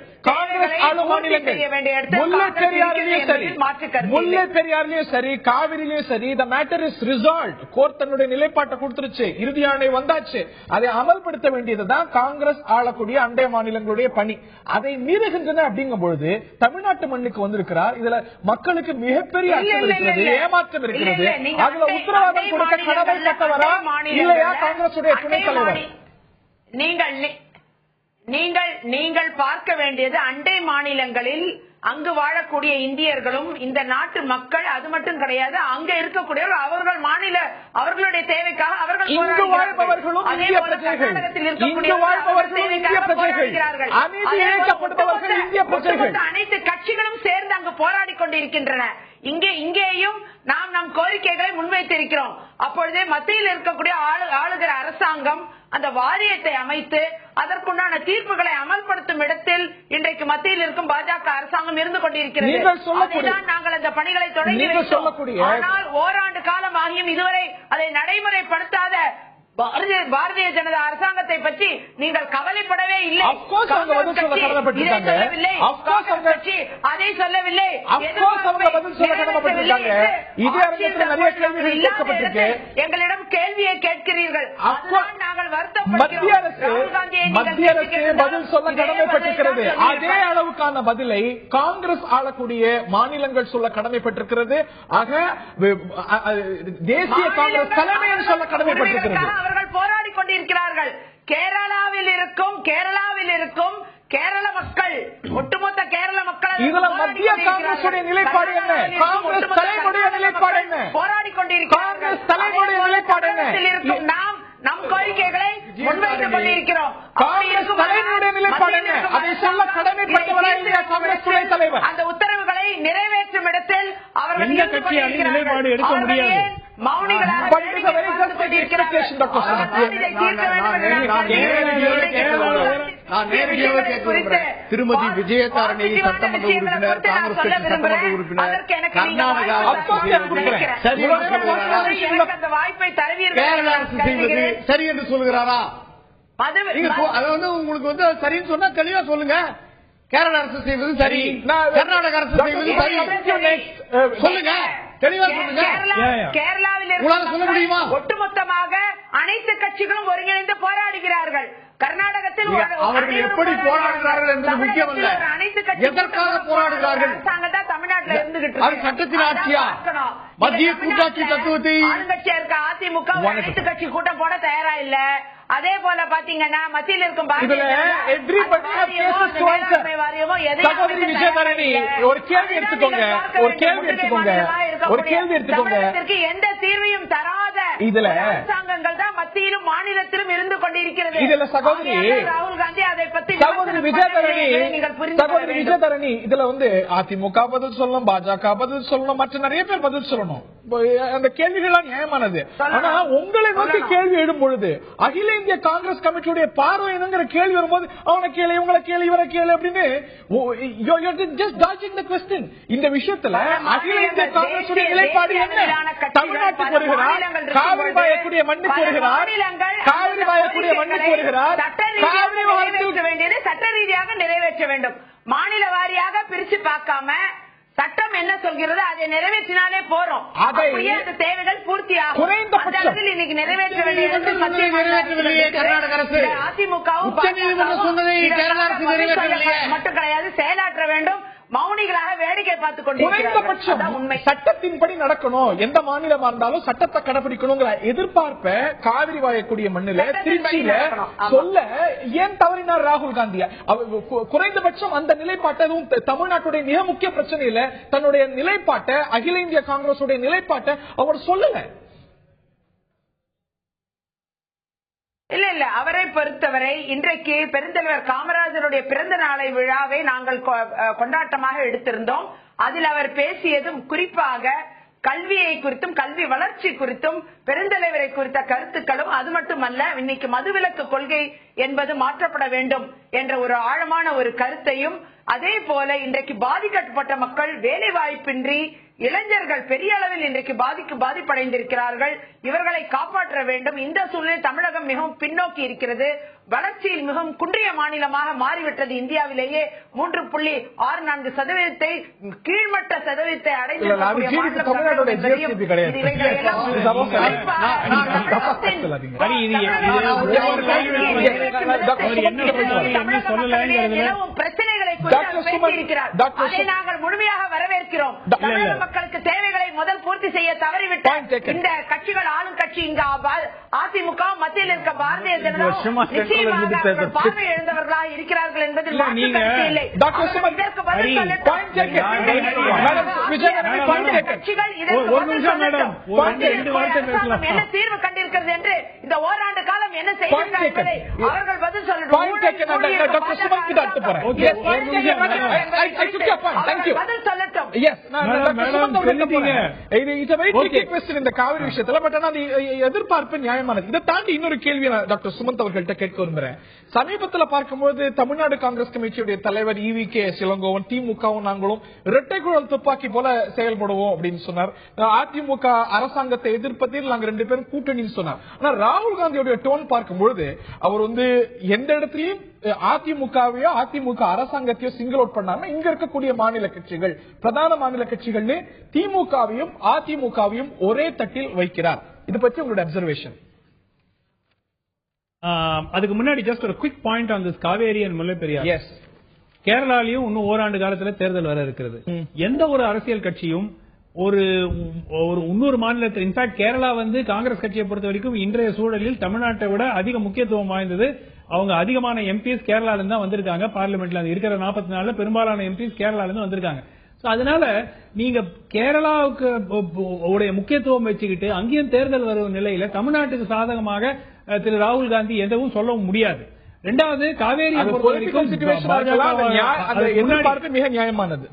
முல்லை பெரியாரிலையும் சரி காவிரியிலும் சரி the matter is resolved. Court தன்னுடைய நிலைப்பாட்டை கொடுத்துருச்சு, இறுதி ஆணை வந்தாச்சு, அதை அமல்படுத்த வேண்டியதுதான் காங்கிரஸ் ஆளக்கூடிய அண்டை மாநிலங்களுடைய பணி. அதை மீறுகின்றன அப்படிங்கும் பொழுது தமிழ்நாட்டு மண்ணுக்கு வந்திருக்கிறார். இதுல மக்களுக்கு மிகப்பெரிய அச்சம் இருக்கிறது, ஏமாற்றம் இருக்கிறது. அதுல உத்தரவாதம் கொடுக்க கடமைப்பட்டவரா இல்லையா காங்கிரஸ் துணைத் தலைவர்? நீங்கள் பார்க்க வேண்டியது அண்டை மாநிலங்களில் அங்கு வாழக்கூடிய இந்தியர்களும் இந்த நாட்டு மக்கள். அது மட்டும் கிடையாது, அங்க இருக்கக்கூடிய அவர்கள் அவர்களுடைய தேவைக்காக அவர்கள் வாழ்பவர்களும் இந்திய பிரஜைகள், அனைத்து கட்சிகளும் சேர்ந்து அங்கு போராடி கொண்டிருக்கின்றன. இங்கேயும் நாம் நம் கோரிக்கைகளை முன்வைத்திருக்கிறோம். அப்பொழுதே மத்தியில் இருக்கக்கூடிய ஆளுகிற அரசாங்கம் அந்த வாரியத்தை அமைத்து அதற்குண்டான தீர்ப்புகளை அமல்படுத்தும் இடத்தில் இன்றைக்கு மத்தியில் இருக்கும் பாஜக அரசாங்கம் இருந்து கொண்டிருக்கிறது. நாங்கள் அந்த பணிகளை தொடங்கி, ஆனால் ஓராண்டு காலம் ஆகியும் இதுவரை அதை நடைமுறைப்படுத்தாத பாரதிய ஜனதா அரசாங்கத்தை பற்றி நீங்கள் கவலைப்படவே இல்லை. அதை சொல்லவில்லை. எங்களிடம் கேள்வியை கேட்கிறீர்கள், நாங்கள் மத்திய அரசு பதில் சொல்ல கடமைப்பட்டிருக்கிறது. அதே அளவுக்கான பதிலை காங்கிரஸ் ஆளக்கூடிய மாநிலங்கள் சொல்ல கடமைப்பட்டிருக்கிறது. ஆக தேசிய காங்கிரஸ் தலைமையில் சொல்ல கடமைப்பட்டிருக்கிறது. அவர்கள் போராடி கொண்டிருக்கிறார்கள். கேரளாவில் இருக்கும் கேரள மக்கள், ஒட்டுமொத்த கேரள மக்கள் இதுல மத்திய காங்கிரஸ் நிலைப்பாடு என்ன? காங்கிரஸ் தலைமுடைய நிலைப்பாடு என்ன? போராடி கொண்டிருக்கிறார்கள். தலைமுடைய நிலைப்பாடு என்ன? நம் கோரிக்கைகளை முன்வைத்துக் கொண்டிருக்கிறோம். காங்கிரஸ் தலைவருடைய நிலைப்பாடு என்ன? அதை சொல்ல கடமைப்பட்டவராக காங்கிரஸ் துணைத் தலைவர். அந்த உத்தரவுகளை நிறைவேற்றும் இடத்தில் அவர்கள் நிலைப்பாடு எடுக்க முடியாது. திருமதி விஜயதாரணி சட்டமன்ற உறுப்பினர், காங்கிரஸ் கட்சி சட்டமன்ற உறுப்பினர், கர்நாடகா வாய்ப்பை கேரள அரசு செய்வது சரி என்று சொல்லுகிறாரா? உங்களுக்கு சரின்னு சொன்னா தெளிவா சொல்லுங்க. கேரள அரசு செய்வது சரி, கர்நாடக அரசு செய்வது சரி, சொல்லுங்க, தெளிவா சொல்லுங்க. கேரளாவில் சொல்ல முடியுமா? ஒட்டுமொத்தமாக அனைத்து கட்சிகளும் ஒருங்கிணைந்து போராடுகிறார்கள். கர்நாடகத்தில் அவர்கள் எப்படி போராடுகிறார்கள் என்பது முக்கியமல்ல, எதற்காக போராடுகிறார்கள். அரசாங்கம் தமிழ்நாட்டில் இருந்துகிட்டு அது சட்டத்தின் ஆட்சியா, மத்திய கூட்டாட்சி தத்துவத்தை ஆளுங்கட்சியா இருக்க அதிமுக அனைத்து கட்சி கூட்டம் போட தயாரா இல்ல. அதே போல பாத்தீங்கன்னா மத்தியில் இருக்கும் ஒரு கேள்வி எடுத்துக்கோங்க, எந்த தீர்வையும் தராத இதுல அரசாங்கங்கள் தான் மத்தியிலும் மாநிலத்திலும் இருந்து கொண்டிருக்கிறது. இதுல சகோதரி ராகுல் காந்தி அதை பத்தி சகோதரி விஜயதரணி இதுல அதிமுக பதில் சொல்லணும், பாஜக பதில் சொல்லணும், மற்ற நிறைய பேர் பதில் சொல்லணும். அந்த கேள்விகள் நியாயமானது. ஆனா உங்களை நோக்கி கேள்வி எழும் பொழுது அகில இந்திய காங்கிரஸ் கமிட்டியுடைய பார்வை என்னங்கிற கேள்வி வரும்போது அவனை கேள்வி உங்களை கேள்வி இவரை கேள்வி அப்படின்னு இந்த விஷயத்துல அகில இந்திய காங்கிரஸ் நிலைப்பாடு என்ன? தமிழ்நாட்டுக்கு வருகிறார், காவிரி வாயக்கூடிய மண்ணுக்கு வருகிறார், காவிரி வாயக்கூடிய மண்ணுக்கு வருகிறார், வேண்டியது சட்ட ரீதியாக நிறைவேற்ற வேண்டும். மாநில வாரியாக பிரிச்சு பார்க்காம சட்டம் என்ன சொல்கிறது அதை நிறைவேற்றினாலே போறோம். அப்படியே அந்த தேவைகள் பூர்த்தி ஆகும். குறைந்தபட்சம் இன்னைக்கு நிறைவேற்ற வேண்டியது கர்நாடக அரசு, அதிமுகவும் மட்டும் கிடையாது, செயலாற்ற வேண்டும். மௌனிகளாக வேடிக்கை பார்த்துக் கொண்டிருக்கிறார்கள். உண்மை சட்டத்தின்படி நடக்கணும். எந்த மாநிலமா இருந்தாலும் சட்டத்தை கடைபிடிக்கணுங்கிற எதிர்பார்ப்ப காவிரி வாயக்கூடிய மண்ணில திருச்சியில சொல்ல ஏன் தவறினார் ராகுல் காந்தி? குறைந்தபட்சம் அந்த நிலைப்பாட்டை தமிழ்நாட்டுடைய மிக முக்கிய பிரச்சனையில தன்னுடைய நிலைப்பாட்டை அகில இந்திய காங்கிரஸ் நிலைப்பாட்டை அவர் சொல்லல. இல்ல அவரை பொறுத்தவரை இன்றைக்கு பெருந்தலைவர் காமராஜருடைய பிறந்த நாளை விழாவை நாங்கள் கொண்டாட்டமாக எடுத்திருந்தோம். அதில் அவர் பேசியதும் குறிப்பாக கல்வியை குறித்தும் கல்வி வளர்ச்சி குறித்தும் பெருந்தலைவரை குறித்த கருத்துக்களும், அது மட்டுமல்ல இன்னைக்கு மதுவிலக்கு கொள்கை என்பது மாற்றப்பட வேண்டும் என்ற ஒரு ஆழமான ஒரு கருத்தையும், அதே போல இன்றைக்கு பாதிக்கப்பட்ட மக்கள் வேலை வாய்ப்பின்றி இளைஞர்கள் பெரிய அளவில் இன்றைக்கு பாதிப்படைந்திருக்கிறார்கள், இவர்களை காப்பாற்ற வேண்டும். இந்த சூழ்நிலை தமிழகம் மிகவும் பின்னோக்கி இருக்கிறது, வளர்ச்சியில் மிகவும் குன்றிய மாநிலமாக மாறிவிட்டது. இந்தியாவிலேயே 3.64% கீழ்மட்ட சதவீதத்தை அடைந்து பிரச்சனைகளை பேசியிருக்கிறார். அதை நாங்கள் முழுமையாக வரவேற்கிறோம். தமிழக மக்களுக்கு தேவைகளை முதல் பூர்த்தி செய்ய தவறிவிட்டார் இந்த கட்சிகள். ஆளும் கட்சி இங்க அதிமுக, மத்தியில் இருக்க பாரதிய ஜனதா பார்வை எழுந்தவர்களா இருக்கிறார்கள் என்பதில் இல்லை. இதற்கு பதில் கட்சிகள் என்ன தீர்வு கண்டிருக்கிறது என்று இந்த ஓராண்டு காலம் என்ன செய்திருக்கிறார் என்பதை அவர்கள் பதில் சொல்லட்டும். எதிர்பார்ப்பு நியாயமானது. இதை தாண்டி இன்னொரு கேள்வி டாக்டர் சுமந்த் அவர்கள்ட்ட கேட்க விரும்புறேன். சமீபத்தில் பார்க்கும்போது தமிழ்நாடு காங்கிரஸ் கமிட்டியுடைய தலைவர் EVK இளங்கோவன் திமுகவும் நாங்களும் இரட்டை குழல் துப்பாக்கி போல செயல்படுவோம் அப்படின்னு சொன்னார். அதிமுக அரசாங்கத்தை எதிர்ப்பதில் நாங்கள் 2 பேரும் கூட்டணின்னு சொன்னார். ஆனா ராகுல் காந்தியுடைய டோன் பார்க்கும்பொழுது அவர் எந்த இடத்திலையும் அதிமுகவையோ அதிமுக அரசாங்கத்தையோ சிங்கிள் அவுட் பண்ணாம இங்க இருக்கக்கூடிய மாநில கட்சிகள், பிரதான மாநில கட்சிகள் திமுகவையும் அதிமுகவையும் ஒரே தட்டில் வைக்கிறார். இது பற்றி உங்களுடைய அப்சர்வேஷன்? அதுக்கு முன்னாடி ஜஸ்ட் ஒரு quick point on this Kaveri and Mullai Periyar. Yes, கேரளாலையும் இன்னும் ஓராண்டு காலத்துல தேர்தல் வர இருக்கிறது. எந்த ஒரு அரசியல் கட்சியும் ஒரு இன்னொரு மாநிலத்தில், இன்ஃபேக்ட் கேரளா காங்கிரஸ் கட்சியை பொறுத்த வரைக்கும் இன்றைய சூழலில் தமிழ்நாட்டை விட அதிக முக்கியத்துவம் வாய்ந்தது. அவங்க அதிகமான எம்பிஸ் கேரளால இருந்து தான் வந்திருக்காங்க. பார்லிமெண்ட்ல இருக்கிற 44 பெரும்பாலான எம்பிஸ் கேரளால இருந்து வந்திருக்காங்க. அதனால நீங்க கேரளாவுக்கு உடைய முக்கியத்துவம் வச்சுக்கிட்டு அங்கேயும் தேர்தல் வரும் நிலையில தமிழ்நாட்டுக்கு சாதகமாக திரு ராகுல் காந்தி எதுவும் சொல்லவும் முடியாது. ரெண்டாவது, காவேரி மிக நியாயமானது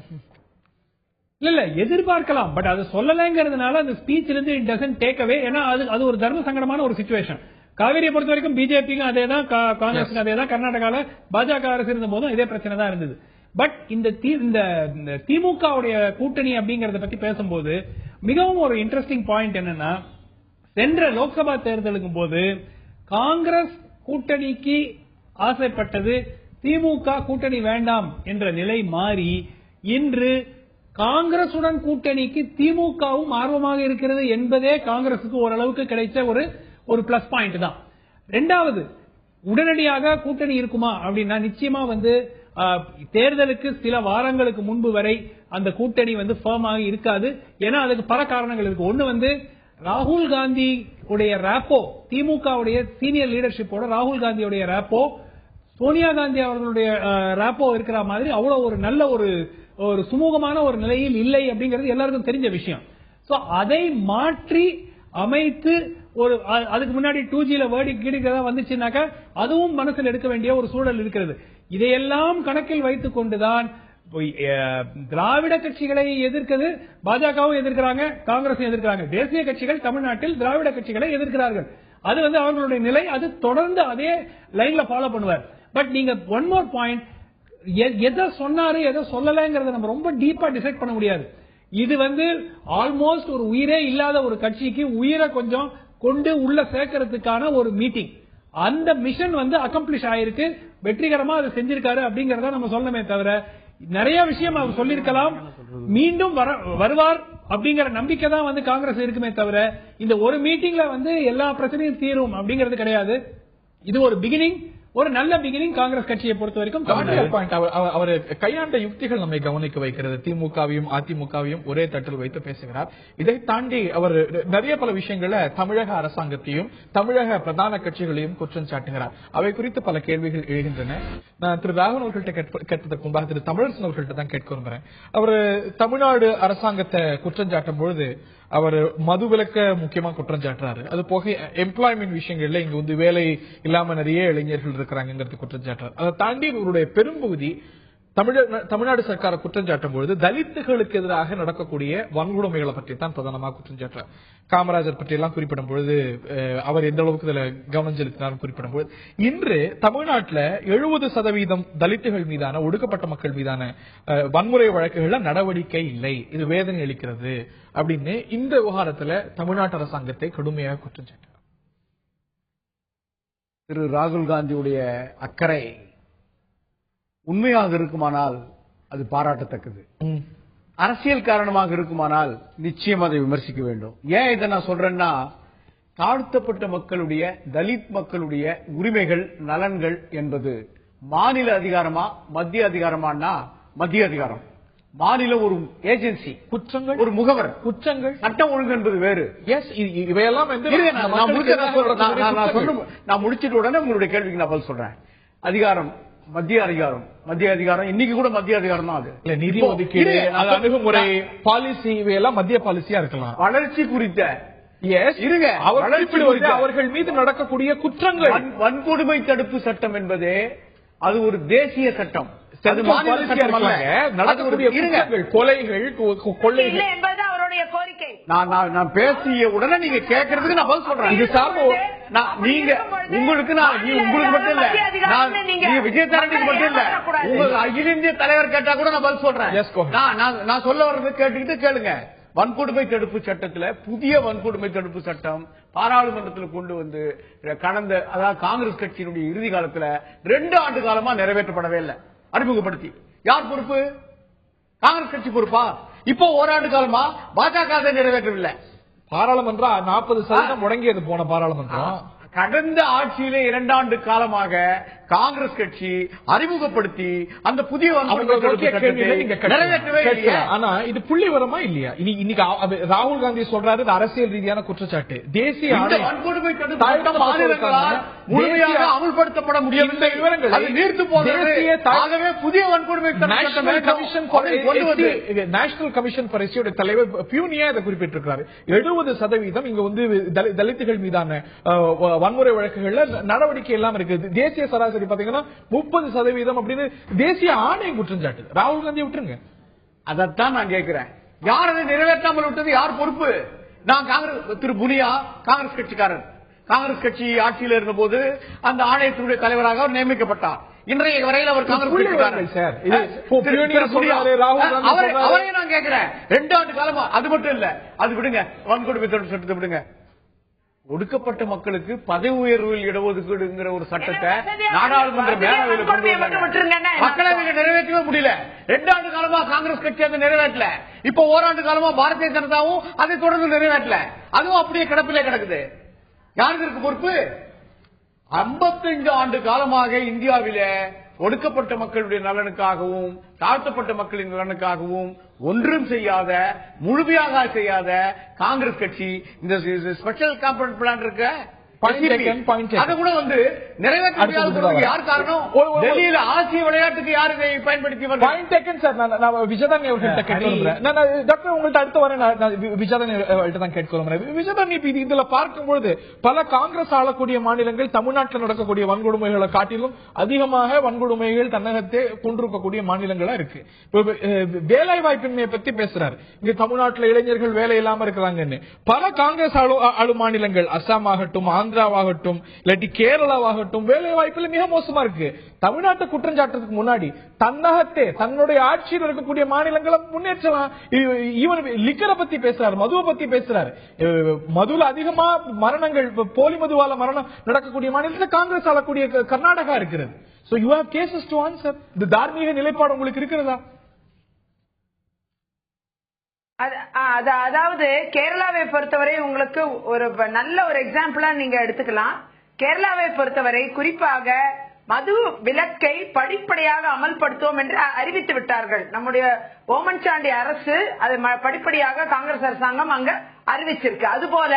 இல்ல எதிர்பார்க்கலாம், பட் அதை சொல்லலைங்கிறதுனால அந்த ஸ்பீச் இருந்து இட் டசன்ட் டேக் அவே. ஏன்னா அது ஒரு தர்ம சங்கடமான ஒரு சிச்சுவேஷன். காவேரியை பொறுத்த வரைக்கும் பிஜேபிக்கும் அதேதான், காங்கிரஸுக்கும் அதேதான், கர்நாடகால பாஜக அரசு இருந்த போதும் இதே பிரச்சனை தான் இருந்தது. பட் இந்த திமுகவுடைய கூட்டணி அப்படிங்கறத பத்தி பேசும்போது மிகவும் ஒரு இன்ட்ரெஸ்டிங் பாயிண்ட் என்னன்னா, சென்ற லோக்சபா தேர்தலுக்கும் போது காங்கிரஸ் கூட்டணிக்கு ஆசைப்பட்டது, திமுக கூட்டணி வேண்டாம் என்ற நிலை மாறி இன்று காங்கிரசுடன் கூட்டணிக்கு திமுகவும் ஆர்வமாக இருக்கிறது என்பதே காங்கிரசுக்கு ஓரளவுக்கு கிடைச்ச ஒரு பிளஸ் பாயிண்ட் தான். ரெண்டாவது, உடனடியாக கூட்டணி இருக்குமா அப்படின்னா நிச்சயமா தேர்தலுக்கு சில வாரங்களுக்கு முன்பு வரை அந்த கூட்டணி ஃபர்மாக இருக்காது. ஏன்னா அதுக்கு பல காரணங்கள் இருக்கு. ஒன்னு ராகுல் காந்தி உடைய ரேப்போ, திமுகவுடைய சீனியர் லீடர்ஷிப்போட ராகுல் காந்தியுடைய ரேப்போ சோனியா காந்தி அவர்களுடைய ரேப்போ இருக்கிற மாதிரி அவ்வளவு ஒரு நல்ல ஒரு சுமூகமான ஒரு நிலையில் இல்லை அப்படிங்கிறது எல்லாருக்கும் தெரிஞ்ச விஷயம். சோ அதை மாற்றி அமைத்து அதுக்கு முன்னாடி 2Gல வேர்டிக்கிறதா வந்துச்சுனாக்கா அதுவும் மனசில் எடுக்க வேண்டிய ஒரு சூழல் இருக்கிறது. இதையெல்லாம் கணக்கில் வைத்துக் கொண்டுதான் திராவிட கட்சிகளை எதிர்க்கிறது பாஜகவும் எதிர்க்கிறாங்க, காங்கிரஸும் எதிர்க்கிறாங்க. தேசிய கட்சிகள் தமிழ்நாட்டில் திராவிட கட்சிகளை எதிர்க்கிறார்கள். அது அவர்களுடைய நிலை. அது தொடர்ந்து அதே லைன்ல ஃபாலோ பண்ணுவார். பட் நீங்க ஒன் மோர் பாயிண்ட், எதை சொன்னாரு எதை சொல்லலங்கிறத நம்ம ரொம்ப டீப்பா டிசைட் பண்ண முடியாது. இது ஆல்மோஸ்ட் ஒரு உயிரே இல்லாத ஒரு கட்சிக்கு உயிரை கொஞ்சம் கொண்டு உள்ள சேர்க்கறதுக்கான ஒரு மீட்டிங். அந்த மிஷன் அக்கம்ப்ளிஷ் ஆயிருக்கு, வெற்றிகரமா அதை செஞ்சிருக்காரு அப்படிங்கறத நம்ம சொல்லணுமே தவிர நிறைய விஷயம் அவர் சொல்லிருக்கலாம். மீண்டும் வருவார் அப்படிங்கிற நம்பிக்கை தான் காங்கிரஸ் இருக்குமே தவிர இந்த ஒரு மீட்டிங்ல எல்லா பிரச்சனையும் தீரும் அப்படிங்கிறது கிடையாது. இது ஒரு பிகினிங், ஒரு நல்ல பிகினிங் காங்கிரஸ் கட்சியை பொறுத்த வரைக்கும். அவர் கையாண்ட யுக்திகள் நம்மை கவனிக்க வைக்கிறது. திமுகவையும் அதிமுகவையும் ஒரே தட்டில் வைத்து பேசுகிறார். இதை தாண்டி அவர் நிறைய பல விஷயங்கள தமிழக அரசாங்கத்தையும் தமிழக பிரதான கட்சிகளையும் குற்றம் சாட்டுகிறார். அவை குறித்து பல கேள்விகள் எழுகின்றன. நான் திரு ராகுல் அவர்கள்ட்ட கேட்பதற்கு முன்பாக திரு தமிழரசன் அவர்கள்ட்ட தான் கேட்க விரும்புகிறேன். அவர் தமிழ்நாடு அரசாங்கத்தை குற்றம் சாட்டும் பொழுது அவர் மது விலக்க முக்கியமா குற்றம் சாட்டுறாரு. அது போக எம்ப்ளாய்மெண்ட் விஷயங்கள்ல இங்க வேலை இல்லாம நிறைய இளைஞர்கள் இருக்கிறாங்கிறது குற்றம் சாட்டுறாரு. அதை தாண்டி இவருடைய பெரும்பகுதி தமிழ்நாடு சர்க்காரை குற்றம் சாட்டும் பொழுது தலித்துகளுக்கு எதிராக நடக்கக்கூடிய வன்கொடுமைகளை பற்றி தான் பிரதானமாக குற்றம் சாட்டுறார். காமராஜர் பற்றி எல்லாம் குறிப்பிடும் பொழுது அவர் எந்த அளவுக்கு இதுல கவனம் செலுத்தினாலும் குறிப்பிடும் பொழுது இன்று தமிழ்நாட்டில் 70% தலித்துகள் மீதான, ஒடுக்கப்பட்ட மக்கள் மீதான வன்முறை வழக்குகள்ல நடவடிக்கை இல்லை. இது வேதனை அளிக்கிறது அப்படின்னு இந்த விவகாரத்துல தமிழ்நாட்டு அரசாங்கத்தை கடுமையாக குற்றம் சாட்டுறார். திரு ராகுல் காந்தியுடைய அக்கறை உண்மையாக இருக்குமானால் அது பாராட்டத்தக்கது. அரசியல் காரணமாக இருக்குமானால் நிச்சயம் அதை விமர்சிக்க வேண்டும். ஏன் இதை நான் சொல்றேன்னா, தாழ்த்தப்பட்ட மக்களுடைய, தலித் மக்களுடைய உரிமைகள், நலன்கள் என்பது மாநில அதிகாரமா மத்திய அதிகாரமானா மத்திய அதிகாரம். மாநிலம் ஒரு ஏஜென்சி, குற்றங்கள் ஒரு முகவர், குற்றங்கள் சட்டம் ஒழுங்கு என்பது வேறு. எஸ், இவையெல்லாம் நான் முடிச்சிட்டு உடனே உங்களுடைய கேள்விக்கு நான் பதில் சொல்றேன். அதிகாரம் மத்திய அதிகாரம், மத்திய அதிகாரம் இன்னைக்கு கூட மத்திய அதிகாரம் தான். அது நிதி ஒதுக்கீடு, அணுகுமுறை, பாலிசி, இவையெல்லாம் மத்திய பாலிசியா இருக்கலாம். வளர்ச்சி குறித்த இருங்க, அவர்கள் மீது நடக்கக்கூடிய குற்றங்கள், வன்கொடுமை தடுப்பு சட்டம் என்பதே அது ஒரு தேசிய சட்டம். கொலைகள், கொள்ளைகள் என்பது அவருடைய கோரிக்கை. நான் பேசிய உடனே நீங்க கேட்கறதுக்கு நான் பதில் சொல்றேன். இது சார்பு நீங்க உங்களுக்கு மட்டும் இல்ல, நீங்க விஜயதாரணிக்கு மட்டும் இல்ல, உங்க அகில இந்திய தலைவர் கேட்டா கூட நான் பதில் சொல்றேன். நான் சொல்ல வர்றது கேட்டுக்கிட்டு கேளுங்க. வன்கொடுமை தடுப்பு சட்டத்துல புதிய வன்கொடுமை தடுப்பு சட்டம் பாராளுமன்றத்தில் கொண்டு வந்து அதாவது காங்கிரஸ் கட்சியினுடைய இறுதி காலத்துல 2 ஆண்டு காலமா நிறைவேற்றப்படவே இல்லை. அறிமுகப்படுத்தி யார் பொறுப்பு? காங்கிரஸ் கட்சி பொறுப்பா? இப்போ ஓராண்டு காலமா பாஜக நிறைவேற்றவில்லை. பாராளுமன்றம் 40% முடங்கியது போன பாராளுமன்றம். கடந்த ஆட்சியிலே 2 ஆண்டு காலமாக காங்கிரஸ் கட்சி அறிமுகப்படுத்தி அந்த புதிய நிறைவேற்றவே இல்லை. ஆனா இது புள்ளி வரமா இல்லையா? இன்னைக்கு ராகுல் காந்தி சொல்றாரு அரசியல் ரீதியான குற்றச்சாட்டு. தேசிய வன்கொடுமை தடுப்பு மாநிலங்களால் முழுமையாக அமல்படுத்தப்பட முடியவில்லை. நீர்த்து போகவே புதிய வன்கொடுமை நேஷனல் கமிஷன் ஃபார் எஸ்சியோட தலைவர் பியூனியா இதை குறிப்பிட்டிருக்கிறாரு. 70% இங்க தலித்துகள் மீதான வன்முறை வழக்குகள்ல நடவடிக்கை எல்லாம் இருக்கு. தேசிய சராசரி பாத்தீங்கன்னா 30% அப்படின்னு தேசிய ஆணையம் குற்றம் சாட்டுது. ராகுல் காந்தி விட்டுருங்க. அதைத்தான் நான் கேட்கிறேன். யார் அதை நிறைவேற்றாமல் விட்டது? யார் பொறுப்பு? நான் காங்கிரஸ் திரு புனியா காங்கிரஸ் கட்சிக்காரர். காங்கிரஸ் கட்சி ஆட்சியில் இருந்த போது அந்த ஆணையத்தினுடைய தலைவராக அவர் நியமிக்கப்பட்டார். இன்றைய வரையில் அவர் காங்கிரஸ் அவரே நான் கேட்கிறேன். 2 ஆண்டு காலமா. அது மட்டும் இல்ல, அது விடுங்க, வன்கொடுமை தடுப்பு சட்டத்தை விடுங்க. ஒடுக்கப்பட்ட மக்களுக்கு பதவி உயர்வில் இடஒதுக்கீடுங்கிற ஒரு சட்டத்தை நாடாளுமன்ற மேலவையில் கொண்டு வந்தாங்க. மக்களவையில் நிறைவேற்றவே முடியல. 2 ஆண்டு காலமா காங்கிரஸ் கட்சி அதை நிறைவேற்றல. இப்போ ஓராண்டு காலமா பாரதிய ஜனதாவும் அதை தொடர்ந்து நிறைவேற்றல. அதுவும் அப்படியே கிடப்பிலே கிடக்குது. யாருக்கு இருக்கு பொறுப்பு? 55 ஆண்டு காலமாக இந்தியாவிலே ஒடுக்கப்பட்ட மக்களுடைய நலனுக்காகவும் தாழ்த்தப்பட்ட மக்களின் நலனுக்காகவும் ஒன்றும் செய்யாத, முழுமையாக செய்யாத காங்கிரஸ் கட்சி இந்த ஸ்பெஷல் காம்பனன்ட் பிளான் இருக்க அதை கூட வந்து நிறைவேற்ற முடியாத யார் காரணம்? டெல்லியில ஆசிய விளையாட்டுக்கு யாரு பயன்படுத்தி விஜயதாரணி அவர்கள்ட்ட கேட்கிறேன். டாக்டர் உங்கள்ட்ட அடுத்த வர விஜயதாரணி தான் கேட்கிறேன். விஜயதாரணி இதுல பார்க்கும்போது பல காங்கிரஸ் ஆளக்கூடிய மாநிலங்கள் தமிழ்நாட்டில் நடக்கக்கூடிய வன்கொடுமைகளை காட்டிலும் அதிகமாக வன்கொடுமைகள் தன்னகத்தே கொண்டிருக்கக்கூடிய மாநிலங்களா இருக்கு. வேலை வாய்ப்பின்மையை பத்தி பேசுறாரு. இங்க தமிழ்நாட்டில் இளைஞர்கள் வேலை இல்லாம இருக்கிறாங்கன்னு பல காங்கிரஸ் ஆளு மாநிலங்கள் அசாம் ஆகட்டும், ஆந்திராவாகட்டும், இல்லாட்டி கேரளாவாகட்டும் வேலை வாய்ப்புல மிக மோசமா இருக்கு. தமிழ்நாட்டை குற்றஞ்சாட்டுறதுக்கு முன்னாடி தன்னகத்தே தன்னுடைய ஆட்சியில் இருக்கக்கூடிய மாநிலங்களை முன்னேற்றலாம். ஈவன் லிக்கரை பத்தி பேசுறாரு, மதுவை பத்தி பேசுறாரு. மதுல அதிகமா மரணங்கள், போலி மதுவால மரணம் நடக்கக்கூடிய மாநிலத்தில் காங்கிரஸ் ஆளக்கூடிய கர்நாடகா இருக்கிறது. So you have cases to answer. இந்த தார்மீக நிலைப்பாடு உங்களுக்கு இருக்கிறதா? அதாவது கேரளாவை பொறுத்தவரை உங்களுக்கு ஒரு நல்ல ஒரு எக்ஸாம்பிளா நீங்க எடுத்துக்கலாம். கேரளாவை பொறுத்தவரை குறிப்பாக மது விலக்கை படிப்படியாக அமல்படுத்துவோம் என்று அறிவித்து விட்டார்கள். நம்முடைய ஓமன்சாண்டி அரசு அது படிப்படியாக காங்கிரஸ் அரசாங்கம் அங்க அறிவிச்சிருக்கு. அதுபோல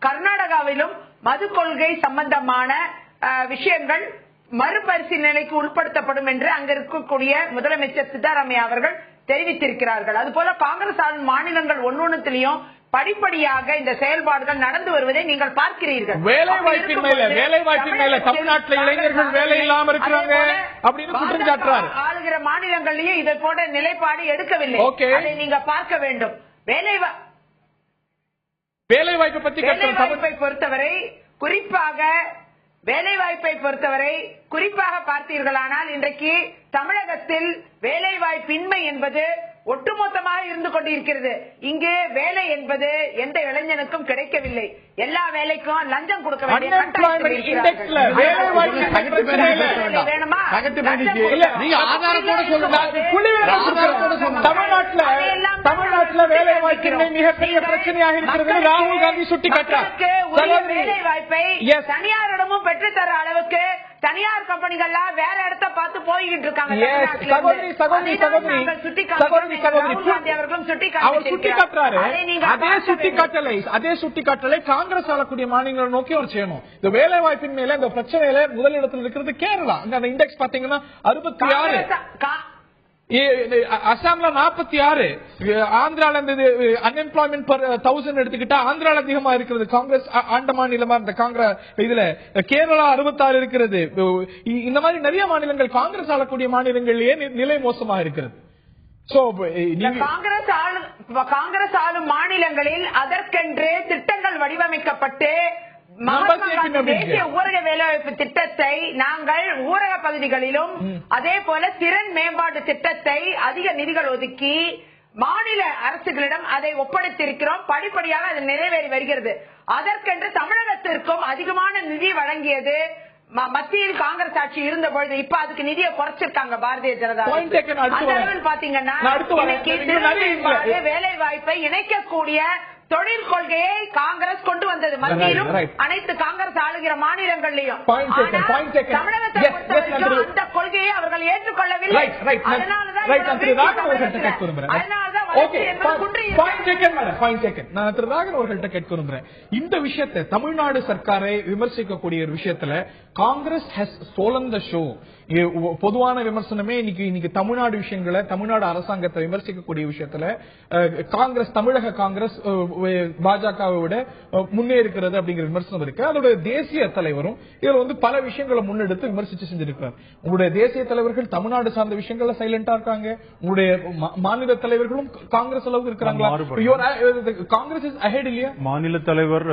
கர்நாடகாவிலும் மது கொள்கை சம்பந்தமான விஷயங்கள் மறுபரிசீலனைக்கு உட்படுத்தப்படும் என்று அங்க இருக்கக்கூடிய முதலமைச்சர் சித்தாராமையா அவர்கள் தெரிவித்திருக்கிறார்கள். அதுபோல காங்கிரஸ் ஆளும் மாநிலங்கள் ஒன்னொன்னுத்திலையும் படிப்படியாக இந்த செயல்பாடுகள் நடந்து வருவதை நீங்கள் பார்க்கிறீர்கள். வேலை வாய்ப்பின் மேல தமிழ்நாட்டில் இளைஞர்கள் வேலை இல்லாம இருக்கிறாங்க அப்படின்னு குற்றம் சாட்டுறாரு. ஆளுகிற மாநிலங்களிலேயே இதை போன்ற நிலைப்பாடு எடுக்கவில்லை. அதை நீங்க பார்க்க வேண்டும். வேலை வாய்ப்பை பத்தி வேலைவாய்ப்பை பொறுத்தவரை குறிப்பாக பார்த்தீர்களானால் இன்றைக்கு தமிழகத்தில் வேலைவாய்ப்பின்மை என்பது ஒட்டுமொத்தமாக இருந்து கொண்டிருக்கிறது. இங்கே வேலை என்பது எந்த இளைஞனுக்கும் கிடைக்கவில்லை. எல்லா வேலைக்கும் லஞ்சம் கொடுக்க வேண்டிய தமிழ்நாட்டில் வேலை வாய்ப்பின்மை மிகப்பெரிய பிரச்சனையாக இருக்கிறது. ராகுல் காந்தி சுட்டிக்காட்டார். வேலை வாய்ப்பை தனியாரிடமும் பெற்றுத்தர அளவுக்கு தனியார் கம்பெனிகள்லாம் வேற இடத்த பார்த்து போய்கிட்டு இருக்காங்க. அதே சுட்டிக்காட்டலை காங்கிரஸ் ஆளக்கூடிய மாநிலங்களை நோக்கி அவர் செய்யணும். இந்த வேலை வாய்ப்பின் மேல இந்த பிரச்சனையில முதலிடத்தில் இருக்கிறது கேரளா. அந்த இண்டெக்ஸ் பாத்தீங்கன்னா 66, அசாம்ல 46, ஆந்திரால அன்எம்ப்ளாய்மெண்ட் பர் 1000 எடுத்துக்கிட்டா ஆந்திரால அதிகமா இருக்கிறது. காங்கிரஸ் ஆண்ட மாநிலமா இருந்த காங்கிரஸ் இதுல கேரளா 66 இருக்கிறது. இந்த மாதிரி நிறைய மாநிலங்கள் காங்கிரஸ் ஆளக்கூடிய மாநிலங்களிலேயே நிலை மோசமாக இருக்கிறது. காங்கிரஸ் ஆளும் மாநிலங்களில் அதற்கென்று திட்டங்கள் வடிவமைக்கப்பட்டு தேசிய ஊரக வேலைவாய்ப்பு திட்டத்தை நாங்கள் ஊரக பகுதிகளிலும் அதே போல திறன் மேம்பாட்டு திட்டத்தை அதிக நிதிகள் ஒதுக்கி மாநில அரசுகளிடம் அதை ஒப்படைத்திருக்கிறோம். படிப்படியாக அது நிறைவேறி வருகிறது. அதற்கென்று தமிழகத்திற்கும் அதிகமான நிதி வழங்கியது மத்தியில் காங்கிரஸ் ஆட்சி இருந்த பொழுது. இப்ப அதுக்கு நிதியை குறைச்சிருக்காங்க பாரதிய ஜனதா. பாத்தீங்கன்னா வேலை வாய்ப்பை இணைக்கக்கூடிய தொழில் கொள்கையை காங்கிரஸ் கொண்டு வந்தது மத்தியிலும் அனைத்து காங்கிரஸ் ஆளுகிற மாநிலங்களிலும். தமிழகத்தில் அந்த கொள்கையை அவர்கள் ஏற்றுக்கொள்ளவில்லை. இந்த விஷயத்தை தமிழ்நாடு சர்க்காரை விமர்சிக்கக்கூடிய ஒரு விஷயத்துல Congress has stolon the show. பொதுவான விமர்சனமே இன்னைக்கு தமிழ்நாடு விஷயங்களை, தமிழ்நாடு அரசாங்கத்தை விமர்சிக்கக்கூடிய விஷயத்துல காங்கிரஸ், தமிழக காங்கிரஸ் பாஜகவை விட முன்னே இருக்கிறது அப்படிங்கிற விமர்சனம் இருக்கு. அதோட தேசிய தலைவரும் இதுல பல விஷயங்களை முன்னெடுத்து விமர்சிச்சு செஞ்சிருக்காரு. உங்களுடைய தேசிய தலைவர்கள் தமிழ்நாடு சார்ந்த விஷயங்கள்ல சைலண்டா இருக்காங்க. உங்களுடைய மாநில தலைவர்களும் காங்கிரஸ் அளவுக்கு இருக்கிறாங்களா? காங்கிரஸ் இஸ் அஹெட் இல்லையா? மாநில தலைவர்,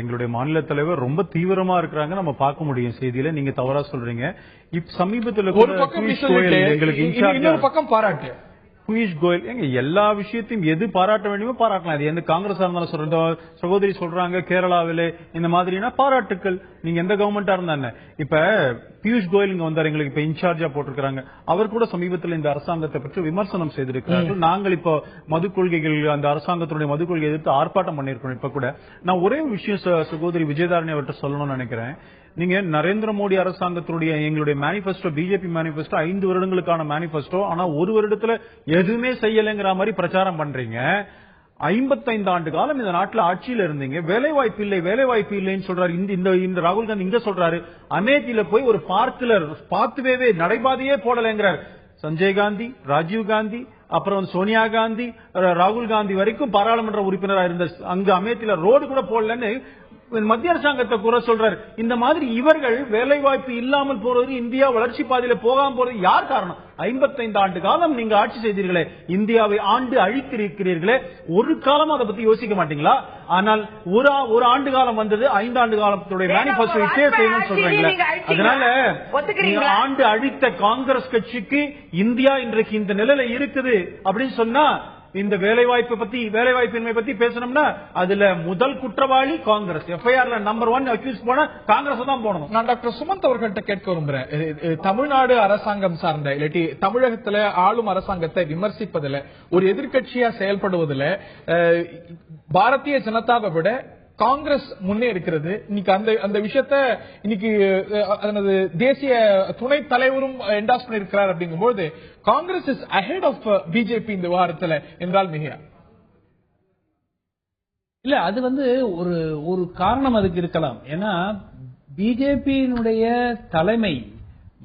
எங்களுடைய மாநில தலைவர் ரொம்ப தீவிரமா இருக்கிறாங்க. நம்ம பார்க்க முடியும் செய்தியில. நீங்க தவறா சொல்றீங்க. சமீபத்தில் ஒரு பக்கம் இன்னொரு பக்கம் பாராட்டு. பியூஷ் கோயல் எங்க எல்லா விஷயத்தையும் எது பாராட்ட வேண்டுமோ பாராட்டலாம். அது எந்த காங்கிரஸ் இருந்தாலும் சொல்றோம், சகோதரி சொல்றாங்க கேரளாவிலே இந்த மாதிரினா பாராட்டுக்கள். நீங்க எந்த கவர்மெண்டா இருந்தா இப்ப பியூஷ் கோயல் இங்க வந்தார், எங்களுக்கு இப்ப இன்சார்ஜா போட்டிருக்காங்க. அவர் கூட சமீபத்தில் இந்த அரசாங்கத்தை பற்றி விமர்சனம் செய்திருக்கிறார்கள். நாங்கள் இப்போ மது கொள்கைகள், அந்த அரசாங்கத்தினுடைய மது கொள்கை எதிர்த்து ஆர்ப்பாட்டம் பண்ணிருக்கோம். இப்ப கூட நான் ஒரே விஷயம் சகோதரி விஜயதாரணி அவர்கிட்ட சொல்லணும்னு நினைக்கிறேன். நீங்க நரேந்திர மோடி அரசாங்கத்தினுடைய எங்களுடைய மேனிபெஸ்டோ, பிஜேபி மேனிபெஸ்டோ 5 வருடங்களுக்கான மேனிபெஸ்டோ, ஆனா ஒரு வருடத்துல எதுவுமே செய்யலைங்கிற மாதிரி பிரச்சாரம் பண்றீங்க. 55 ஆண்டு காலம் இந்த நாட்டில் ஆட்சியில் இருந்தீங்க, வேலைவாய்ப்பு இல்லை வேலைவாய்ப்பு இல்லைன்னு சொல்றாரு. இந்த ராகுல் காந்தி இங்க சொல்றாரு, அமேதியில போய் ஒரு பார்க்ல பாத்துவே நடைபாதையே போடலைங்கிறார். சஞ்சய் காந்தி, ராஜீவ் காந்தி, அப்புறம் சோனியா காந்தி, ராகுல் காந்தி வரைக்கும் பாராளுமன்ற உறுப்பினராக இருந்த அங்க அமேதியில ரோடு கூட போடலன்னு மத்திய அரசாங்கத்தை குறை சொல்றாரு. இந்த மாதிரி இவர்கள் வேலை வாய்ப்பு இல்லாமல் போறது, இந்தியா வளர்ச்சி பாதையில போகாம போறது யார் காரணம்? 55 ஆண்டு காலம் நீங்க ஆட்சி செய்தீர்களே, இந்தியாவை ஆண்டு அழித்திருக்கிறீர்களே, ஒரு காலம் அதை பத்தி யோசிக்க மாட்டீங்களா? ஆனால் ஒரு ஆண்டு காலம் வந்தது, 5 ஆண்டு காலத்துடைய மேனிபெஸ்டோ செய்யணும்னு சொல்றீங்களே. அதனால ஆண்டு அழித்த காங்கிரஸ் கட்சிக்கு இந்தியா இன்றைக்கு இந்த நிலையில இருக்குது அப்படின்னு சொன்னா, இந்த வேலைவாய்ப்பின்மை பத்தி பேசணும்னா அதுல முதல் குற்றவாளி காங்கிரஸ். எஃப்ஐஆர்ல நம்பர் 1 அக்யூஸ் போனா காங்கிரஸ் தான் போடணும். நான் டாக்டர் சுமந்த் அவர்கள்ட்ட கேட்க விரும்புறேன். தமிழ்நாடு அரசாங்கம் சார்ந்த இல்லாட்டி தமிழகத்துல ஆளும் அரசாங்கத்தை விமர்சிப்பதில், ஒரு எதிர்கட்சியா செயல்படுவதில் பாரதிய ஜனதாவை விட காங்கிரஸ் முன்னே இருக்கிறது. இன்னைக்கு அந்த விஷயத்த இன்னைக்கு தேசிய துணை தலைவரும் என்டாஸ் பண்ணிருக்கிறார். அப்படிங்கும்போது Congress is ahead of BJP இந்த விவகாரத்தில் என்றால் மிக இல்ல. அது ஒரு காரணம் அதுக்கு இருக்கலாம். ஏன்னா பிஜேபியினுடைய தலைமை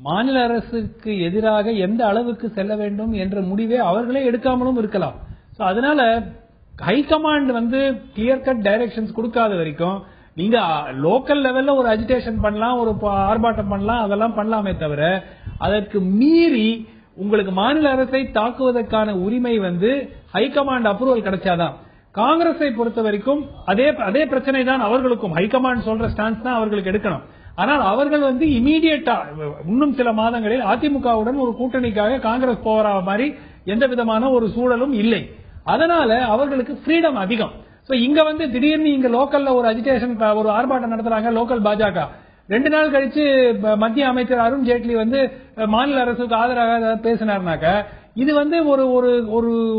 மாநில அரசுக்கு எதிராக எந்த அளவுக்கு செல்ல வேண்டும் என்ற முடிவை அவர்களே எடுக்காமலும் இருக்கலாம். அதனால ஹைகமாண்ட் கிளியர் கட் டைரக்ஷன்ஸ் கொடுக்காத வரைக்கும் நீங்க லோக்கல் லெவல்ல ஒரு அஜிடேஷன் பண்ணலாம், ஒரு ஆர்ப்பாட்டம் பண்ணலாம், அதெல்லாம் பண்ணலாமே தவிர அதற்கு மீறி உங்களுக்கு மாநில அரசை தாக்குவதற்கான உரிமை ஹைகமாண்ட் அப்ரூவல் கிடைச்சாதான். காங்கிரஸை பொறுத்த வரைக்கும் அதே பிரச்சனை தான் அவர்களுக்கும். ஹைகமாண்ட் சொல்ற ஸ்டான்ஸ் தான் அவர்களுக்கு எடுக்கணும். ஆனால் அவர்கள் இமீடியட்டா இன்னும் சில மாதங்களில் அதிமுகவுடன் ஒரு கூட்டணிக்காக காங்கிரஸ் போற மாதிரி எந்த விதமான ஒரு சூழலும் இல்லை. அதனால அவர்களுக்கு ஃப்ரீடம் அதிகம். இங்க திடீர்னு இங்க லோக்கல்ல ஒரு அஜிடேஷன், ஒரு ஆர்ப்பாட்டம் நடத்துறாங்க லோக்கல் பாஜக. 2 நாள் கழிச்சு மத்திய அமைச்சர் அருண் ஜேட்லி மாநில அரசுக்கு ஆதரவாக பேசினார்னாக்க இது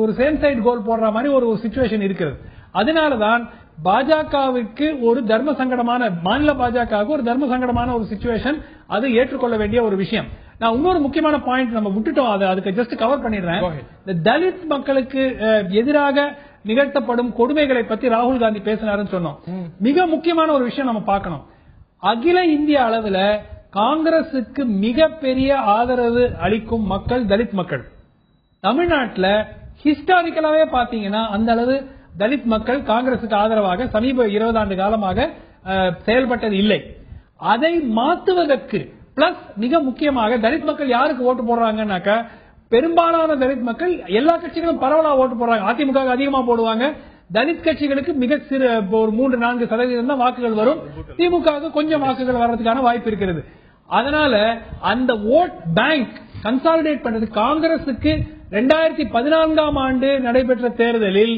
ஒரு சேம் சைடு கோல் போடுற மாதிரி ஒரு சிச்சுவேஷன் இருக்கிறது. அதனாலதான் பாஜகவுக்கு ஒரு தர்ம சங்கடமான, மாநில பாஜகவுக்கு ஒரு தர்ம சங்கடமான ஒரு சிச்சுவேஷன். அது ஏற்றுக்கொள்ள வேண்டிய ஒரு விஷயம். நான் இன்னொரு முக்கியமான பாயிண்ட் நம்ம விட்டுட்டோம், அதுக்கு ஜஸ்ட் கவர் பண்ணிடுறேன். இந்த தலித் மக்களுக்கு எதிராக நிகழ்த்தப்படும் கொடுமைகளை பத்தி ராகுல் காந்தி பேசினாருன்னு சொன்னோம். மிக முக்கியமான ஒரு விஷயம் நம்ம பார்க்கணும். அகில இந்திய அளவுல காங்கிரசுக்கு மிகப்பெரிய ஆதரவு அளிக்கும் மக்கள் தலித் மக்கள். தமிழ்நாட்டில் ஹிஸ்டாரிக்கலாவே பாத்தீங்கன்னா அந்த அளவு தலித் மக்கள் காங்கிரசுக்கு ஆதரவாக சமீப 20 ஆண்டு காலமாக செயல்பட்டது இல்லை. அதை மாற்றுவதற்கு பிளஸ் மிக முக்கியமாக தலித் மக்கள் யாருக்கு ஓட்டு போடுறாங்கன்னாக்கா, பெரும்பாலான தலித் மக்கள் எல்லா கட்சிகளும் பரவலா ஓட்டு போடுறாங்க. அதிமுக அதிகமா போடுவாங்க. தலித் கட்சிகளுக்கு மிக சிறு ஒரு 3-4% தான் வாக்குகள் வரும். திமுக கொஞ்சம் வாக்குகள் வர்றதுக்கான வாய்ப்பு இருக்கிறது. அதனால அந்த ஓட் பேங்க் கன்சாலிடேட் பண்றது காங்கிரசுக்கு 2014ஆம் ஆண்டு நடைபெற்ற தேர்தலில்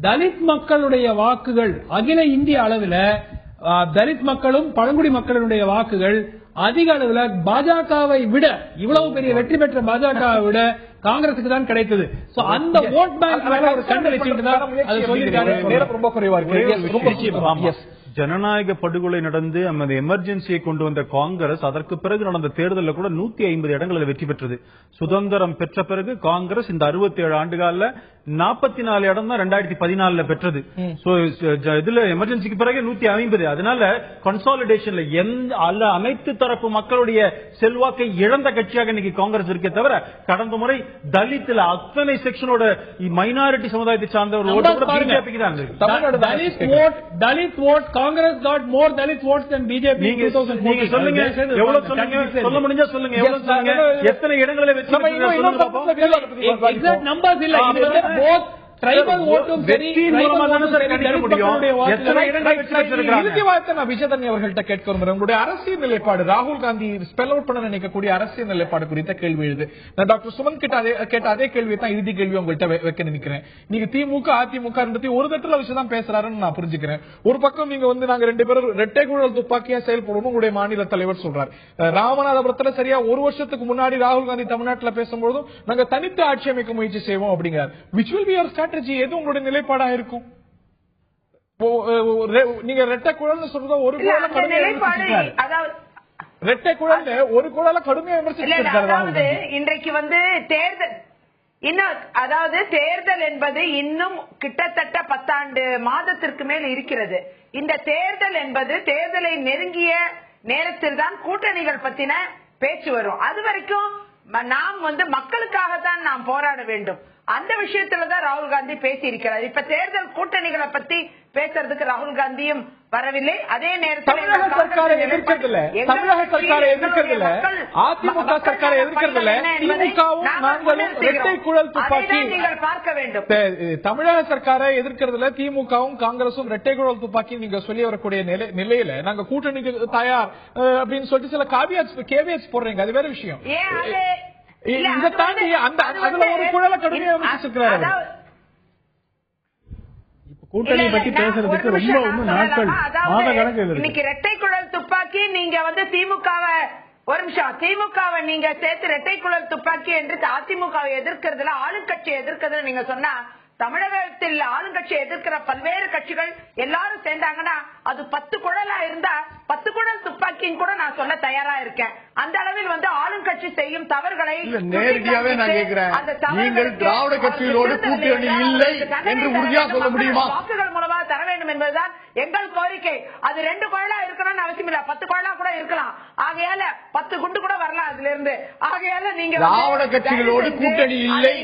தலித் மக்களுடைய வாக்குகள் அகில இந்திய அளவில் தலித் மக்களும் பழங்குடி மக்களுடைய வாக்குகள் அதிக அளவில் பாஜகவை விட, இவ்வளவு பெரிய வெற்றி பெற்ற பாஜகவை விட காங்கிரசுக்கு தான் கிடைத்தது. அந்த ஓட் பேங்க் ஒரு கண்ணை வச்சுட்டு தான் அதை சொல்லியிருக்காரு. ரொம்ப குறைவா இருக்கு. ஜனநாயக படுகொலை நடந்து அந்த எமர்ஜென்சியை கொண்டு வந்த காங்கிரஸ் அதற்கு பிறகு நடந்த தேர்தலில் கூட 150 இடங்களில் வெற்றி பெற்றது. சுதந்திரம் பெற்ற பிறகு காங்கிரஸ் இந்த 67 ஆண்டுகால 44 இடம் தான் 2014 பெற்றது. இதுல எமர்ஜென்சிக்கு பிறகு 150. அதனால கன்சாலிடேஷன்ல அனைத்து தரப்பு மக்களுடைய செல்வாக்கை இழந்த கட்சியாக இன்னைக்கு காங்கிரஸ் இருக்கே தவிர, கடந்த முறை தலித்ல அத்தனை செக்ஷனோட மைனாரிட்டி சமுதாயத்தை சார்ந்த ஒரு பிஜேபிக்கு தான் Dalit vote. Congress got more Dalit votes than BJP. நீங்க சொல்லுங்க, எவ்வளவு சொல்லுங்க, சொல்ல முடிஞ்சா சொல்லுங்க, எவ்வளவு சொல்லுங்க, எத்தனை இடங்களில் வெற்றி பெற்றீங்க? எக்ஸாக்ட் நம்பர்ஸ் இல்ல. ட்ரைபல் ஓட்டும் சரி, இறுதி வார்த்தை நான் விஜயதரணி அவர்கள்ட்ட கேட்க விரும்புறேன். உங்களுடைய அரசியல் நிலைப்பாடு, ராகுல் காந்தி ஸ்பெல் அவுட் பண்ண நினைக்கக்கூடிய அரசியல் நிலைப்பாடு குறித்த கேள்வி எழுது. நான் டாக்டர் சுமன் கிட்ட கேட்ட அதே கேள்வியை தான் இறுதி கேள்வி உங்கள்கிட்ட வைக்க நினைக்கிறேன். நீங்க திமுக அதிமுக ஒரு தட்டுல வச்சுதான் பேசுறாருன்னு நான் புரிஞ்சுக்கிறேன். ஒரு பக்கம் நீங்க நாங்க 2 பேரும் இரட்டை குழல் துப்பாக்கியா செயல்படணும் உங்களுடைய மாநில தலைவர் சொல்றாரு. ராமநாதபுரத்துல சரியா 1 வருஷத்துக்கு முன்னாடி ராகுல் காந்தி தமிழ்நாட்டில் பேசும்போதும் நாங்க தனித்து ஆட்சி அமைக்க முயற்சி செய்வோம் அப்படிங்கிறார். which will be your strategy? எது உங்களுடைய நிலைப்பாடாக இருக்கும்? நீங்க ரெட்டை குழல் சொல்றத ஒரு குழல ரெட்டை குழல் ஒரு குழல கடுமையா விமர்சிச்சிருக்காரு. இன்றைக்கு தேர்தல் அதாவது தேர்தல் என்பது இன்னும் கிட்டத்தட்ட 10 மாதத்திற்கு மேல் இருக்கிறது. இந்த தேர்தல் என்பது தேர்தலை நெருங்கிய நேரத்தில் தான் கூட்டணிகள் பத்தின பேச்சு வரும். அது வரைக்கும் நாம் மக்களுக்காகத்தான் நாம் போராட வேண்டும். அந்த விஷயத்துலதான் ராகுல் காந்தி பேசி இருக்கிறார். இப்ப தேர்தல் கூட்டணிகளை பத்தி பேசுறதுக்கு ராகுல் காந்தியும் வரவில்லை. அதே நேரத்தில் தமிழக சர்க்காரை எதிர்க்கிறதுல அதிமுக சர்க்காரை எதிர்க்கிறதுல திமுகவும் நாங்களும் இரட்டை குழல் துப்பாக்கி நீங்கள் பார்க்க வேண்டும். தமிழக சர்க்காரை எதிர்க்கிறதுல திமுகவும் காங்கிரசும் இரட்டை குழல் துப்பாக்கி நீங்க சொல்லி வரக்கூடிய நிலையில நாங்க கூட்டணிக்கு தயார் அப்படின்னு சொல்லிட்டு சில கேவியட்ஸ் போடுறீங்க. அது வேற விஷயம். இதை தாண்டி அதுல ஒரு குழல கடுமையா விமர்சிச்சிருக்கிறாரு. கூட்டணி பத்தி பேசுறதுக்கு ரொம்ப நாட்கள் மாத கணக்கு. இன்னைக்கு இரட்டை குழல் துப்பாக்கி நீங்க திமுகவை ஒரு நிமிஷம் திமுகவை நீங்க சேர்த்து இரட்டை குழல் துப்பாக்கி என்று அதிமுகவை எதிர்க்கிறதுல ஆளுங்கட்சி எதிர்க்கிறதுல நீங்க சொன்னா தமிழகத்தில் ஆளுங்கட்சியை எதிர்க்கிற பல்வேறு கட்சிகள் எல்லாரும் சேர்ந்தாங்கன்னா அது 10 குழலா இருந்தா 10 குழல் துப்பாக்கின்னு கூட நான் சொல்ல தயாரா இருக்கேன். அந்த அளவில் ஆளுங்கட்சி செய்யும் தவறுகளை நேரடியாவே நான் கேட்கிறேன். நீங்கள் திராவிட கட்சிகளோடு கூட்டணி இல்லை என்று உறுதியா சொல்ல முடியுமா? வாக்குகள் மூலமாக தர வேண்டும் என்பதுதான் எங்கள் கோரிக்கை. அது 2 குழலா இருக்கணும்னு அவசியம் இல்ல, 10 குழலா கூட இருக்கலாம். ஆகையால 10 குண்டு கூட வரலாம் அதுல இருந்து. ஆகையால நீங்க திராவிட கட்சிகளோடு கூட்டணி இல்லை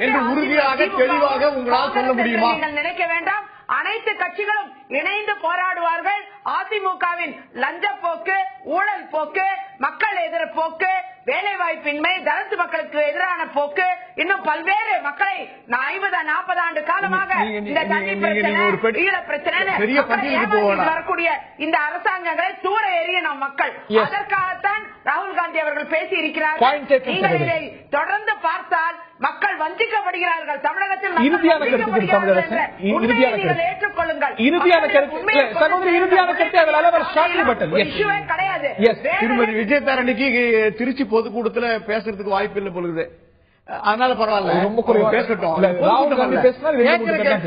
என்று உறுதியாக தெளிவாக உங்களால் சொல்ல முடியுமா? நீங்கள் நினைக்க வேண்டாம். அனைத்து கட்சிகளும் இணைந்து போராடுவார்கள். அதிமுகவின் லஞ்ச போக்கு, ஊழல் போக்கு, மக்கள் எதிர போக்கு, வேலை வாய்ப்பின்மை, தலித் மக்களுக்கு எதிரான போக்கு, இன்னும் பல்வேறு மக்களை 50-40 ஆண்டு காலமாக இந்த தண்ணி பிரச்சனை, ஈழ பிரச்சனை வரக்கூடிய இந்த அரசாங்கங்களை தூர எறிய நம் மக்கள். அதற்காகத்தான் ராகுல் காந்தி அவர்கள் பேசி இருக்கிறார். நீங்கள் இதை தொடர்ந்து பார்த்தால் மக்கள் வஞ்சிக்கப்படுகிறார்கள். தமிழகத்தில் ஏற்றுக்கொள்ளுங்கள். திருமதி விஜயதாரணிக்கு திருச்சி பொதுக்கூட்டத்தில் பேசுறதுக்கு வாய்ப்பு இல்லை பொழுது. அதனால பரவாயில்ல, ரொம்ப பேசட்டும்.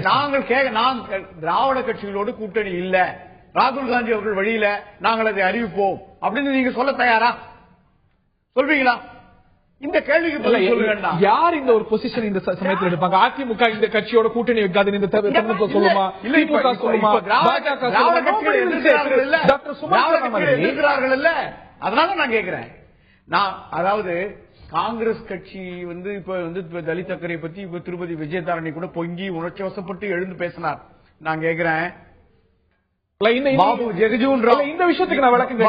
நாங்கள் திராவிட கட்சிகளோடு கூட்டணி இல்ல, ராகுல் காந்தி அவர்கள் வழியில நாங்கள் அதை அறிவிப்போம் அப்படின்னு நீங்க சொல்ல தயாரா? சொல்வீங்களா? இந்த கேள்விக்கு சொல்லுங்க. யார் இந்த ஒரு பொசிஷன் இந்த சமயத்தில் எடுப்பாங்க? அதிமுக இந்த கட்சியோட கூட்டணி வைக்காது இந்த சொல்லுமா? திமுக சொல்லுமா? இருக்கிறார்கள் இல்ல, அதனால நான் கேட்கிறேன். நான் அதாவது காங்கிரஸ் கட்சி இப்ப தலித் அக்கறை பத்தி இப்ப திருப்பதி விஜயதாரணி கூட பொங்கி உணர்ச்சி வசப்பட்டு எழுந்து பேசினார். நான் கேட்கிறேன், இந்த விஷயத்துக்கு நான் விளக்கம்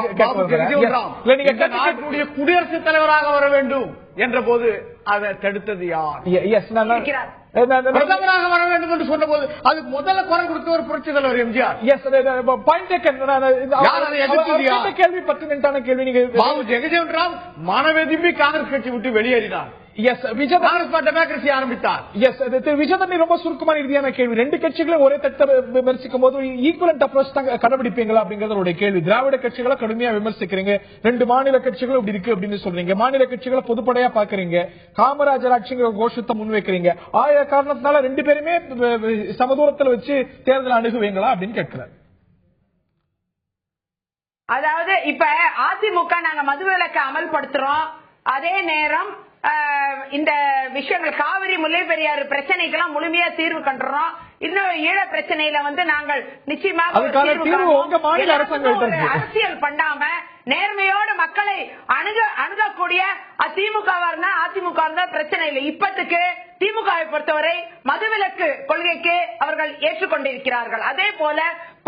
குடியரசுத் தலைவராக வர வேண்டும் என்ற போது அதை தடுத்தது யார்? பிரதமராக வர வேண்டும் என்று சொன்ன போது அதுக்கு முதல்ல குரல் கொடுத்த ஒரு புரட்சி தலைவர் எம்ஜிஆர். கேள்வி 10 நிமிட்டான கேள்வி. நீங்க பாபு ஜெகஜீவன் ராம் மனவெதும்பி காங்கிரஸ் கட்சி விட்டு வெளியேறினார். விஜயதரணி ரொம்ப சுருக்கமான இறுதியான கேள்வி. 2 கட்சிகளும் ஒரே தட்ட விமர்சிக்கும் போது ஈக்குவலன்ட் அப்ரோச் தான் கடைபிடிப்பீங்களா அப்படிங்கறத கேள்வி. திராவிட கட்சிகளை கடுமையா விமர்சிக்கிறீங்க, 2 மாநில கட்சிகளும் இப்படி இருக்கு அப்படின்னு சொல்றீங்க, மாநில கட்சிகளை பொதுப்படையா பாக்குறீங்க, காமராஜர் ஆட்சிங்கிற கோஷத்தை முன்வைக்கிறீங்க. ஆய காரணத்தினால 2 பேருமே சமதூரத்தில் வச்சு தேர்தல் அணுகுவீங்களா அப்படின்னு கேட்கிறார். அதாவது இப்ப அதிமுக நாங்க மதுவிலக்கை அமல்படுத்துறோம், அதே நேரம் இந்த விஷயங்கள் காவிரி முல்லை பெரியாறு பிரச்சனைக்கெல்லாம் முழுமையா தீர்வு கண்டுறோம். இன்னும் ஈழ பிரச்சனையில நாங்கள் நிச்சயமாக அரசியல் பண்ணாம நேர்மையோடு மக்களை அணுகக்கூடிய திமுகவா அதிமுக பிரச்சனை இல்லை. இப்பத்துக்கு திமுகவை பொறுத்தவரை மதுவிலக்கு கொள்கைக்கு அவர்கள் ஏற்றுக்கொண்டிருக்கிறார்கள். அதே போல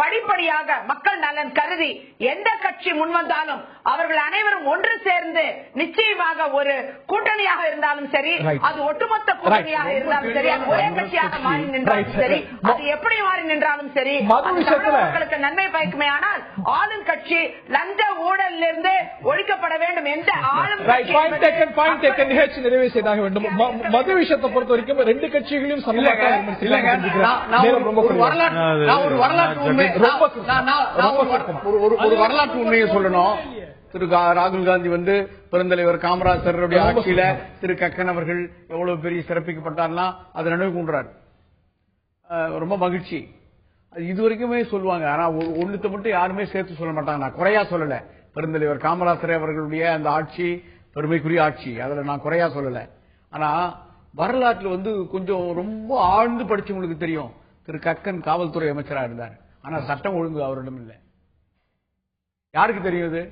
படிப்படியாக மக்கள் நலன் கருதி எந்த கட்சி முன்வந்தாலும் அவர்கள் அனைவரும் ஒன்று சேர்ந்து நிச்சயமாக ஒரு கூட்டணியாக இருந்தாலும் சரி, அது ஒட்டுமொத்த கூட்டணியாக இருந்தாலும் சரி, அது ஒரே கட்சியாக மாறி நின்றாலும் சரி, அது எப்படி மாறி நின்றாலும் சரி, மக்களுக்கு நன்மை பயக்குமே. ஆனால் ஆளும் கட்சி லஞ்ச ஊழலில் இருந்து ஒழிக்கப்பட வேண்டும். எந்த ஆளும் நிகழ்ச்சி நிறைவு செய்தாக வேண்டும். மது விஷயத்தை பொறுத்த வரைக்கும் ரெண்டு கட்சிகளையும் ஒரு வரலாற்று உண்மையை சொல்லணும். திரு ராகுல் காந்தி பெருந்தலைவர் காமராஜருடைய ஆட்சியில திரு கக்கன் அவர்கள் எவ்வளவு பெரிய சிறப்பிக்கப்பட்டார்னா அதை நினைவு கூன்றார். ரொம்ப மகிழ்ச்சி. இதுவரைக்குமே சொல்லுவாங்க. ஆனா ஒண்ணுத்த மட்டும் யாருமே சேர்த்து சொல்ல மாட்டாங்க. நான் குறையா சொல்லல. பெருந்தலைவர் காமராஜர் அவர்களுடைய அந்த ஆட்சி பெருமைக்குரிய ஆட்சி, அதுல நான் குறையா சொல்லல. ஆனா வரலாற்றுல கொஞ்சம் ரொம்ப ஆழ்ந்து படிச்சவங்களுக்கு தெரியும். திரு கக்கன் காவல்துறை அமைச்சராக இருந்தார். ஆனா சட்டம் ஒழுங்கு அவரிடம் இல்லை. யாருக்கு தெரியும் இது?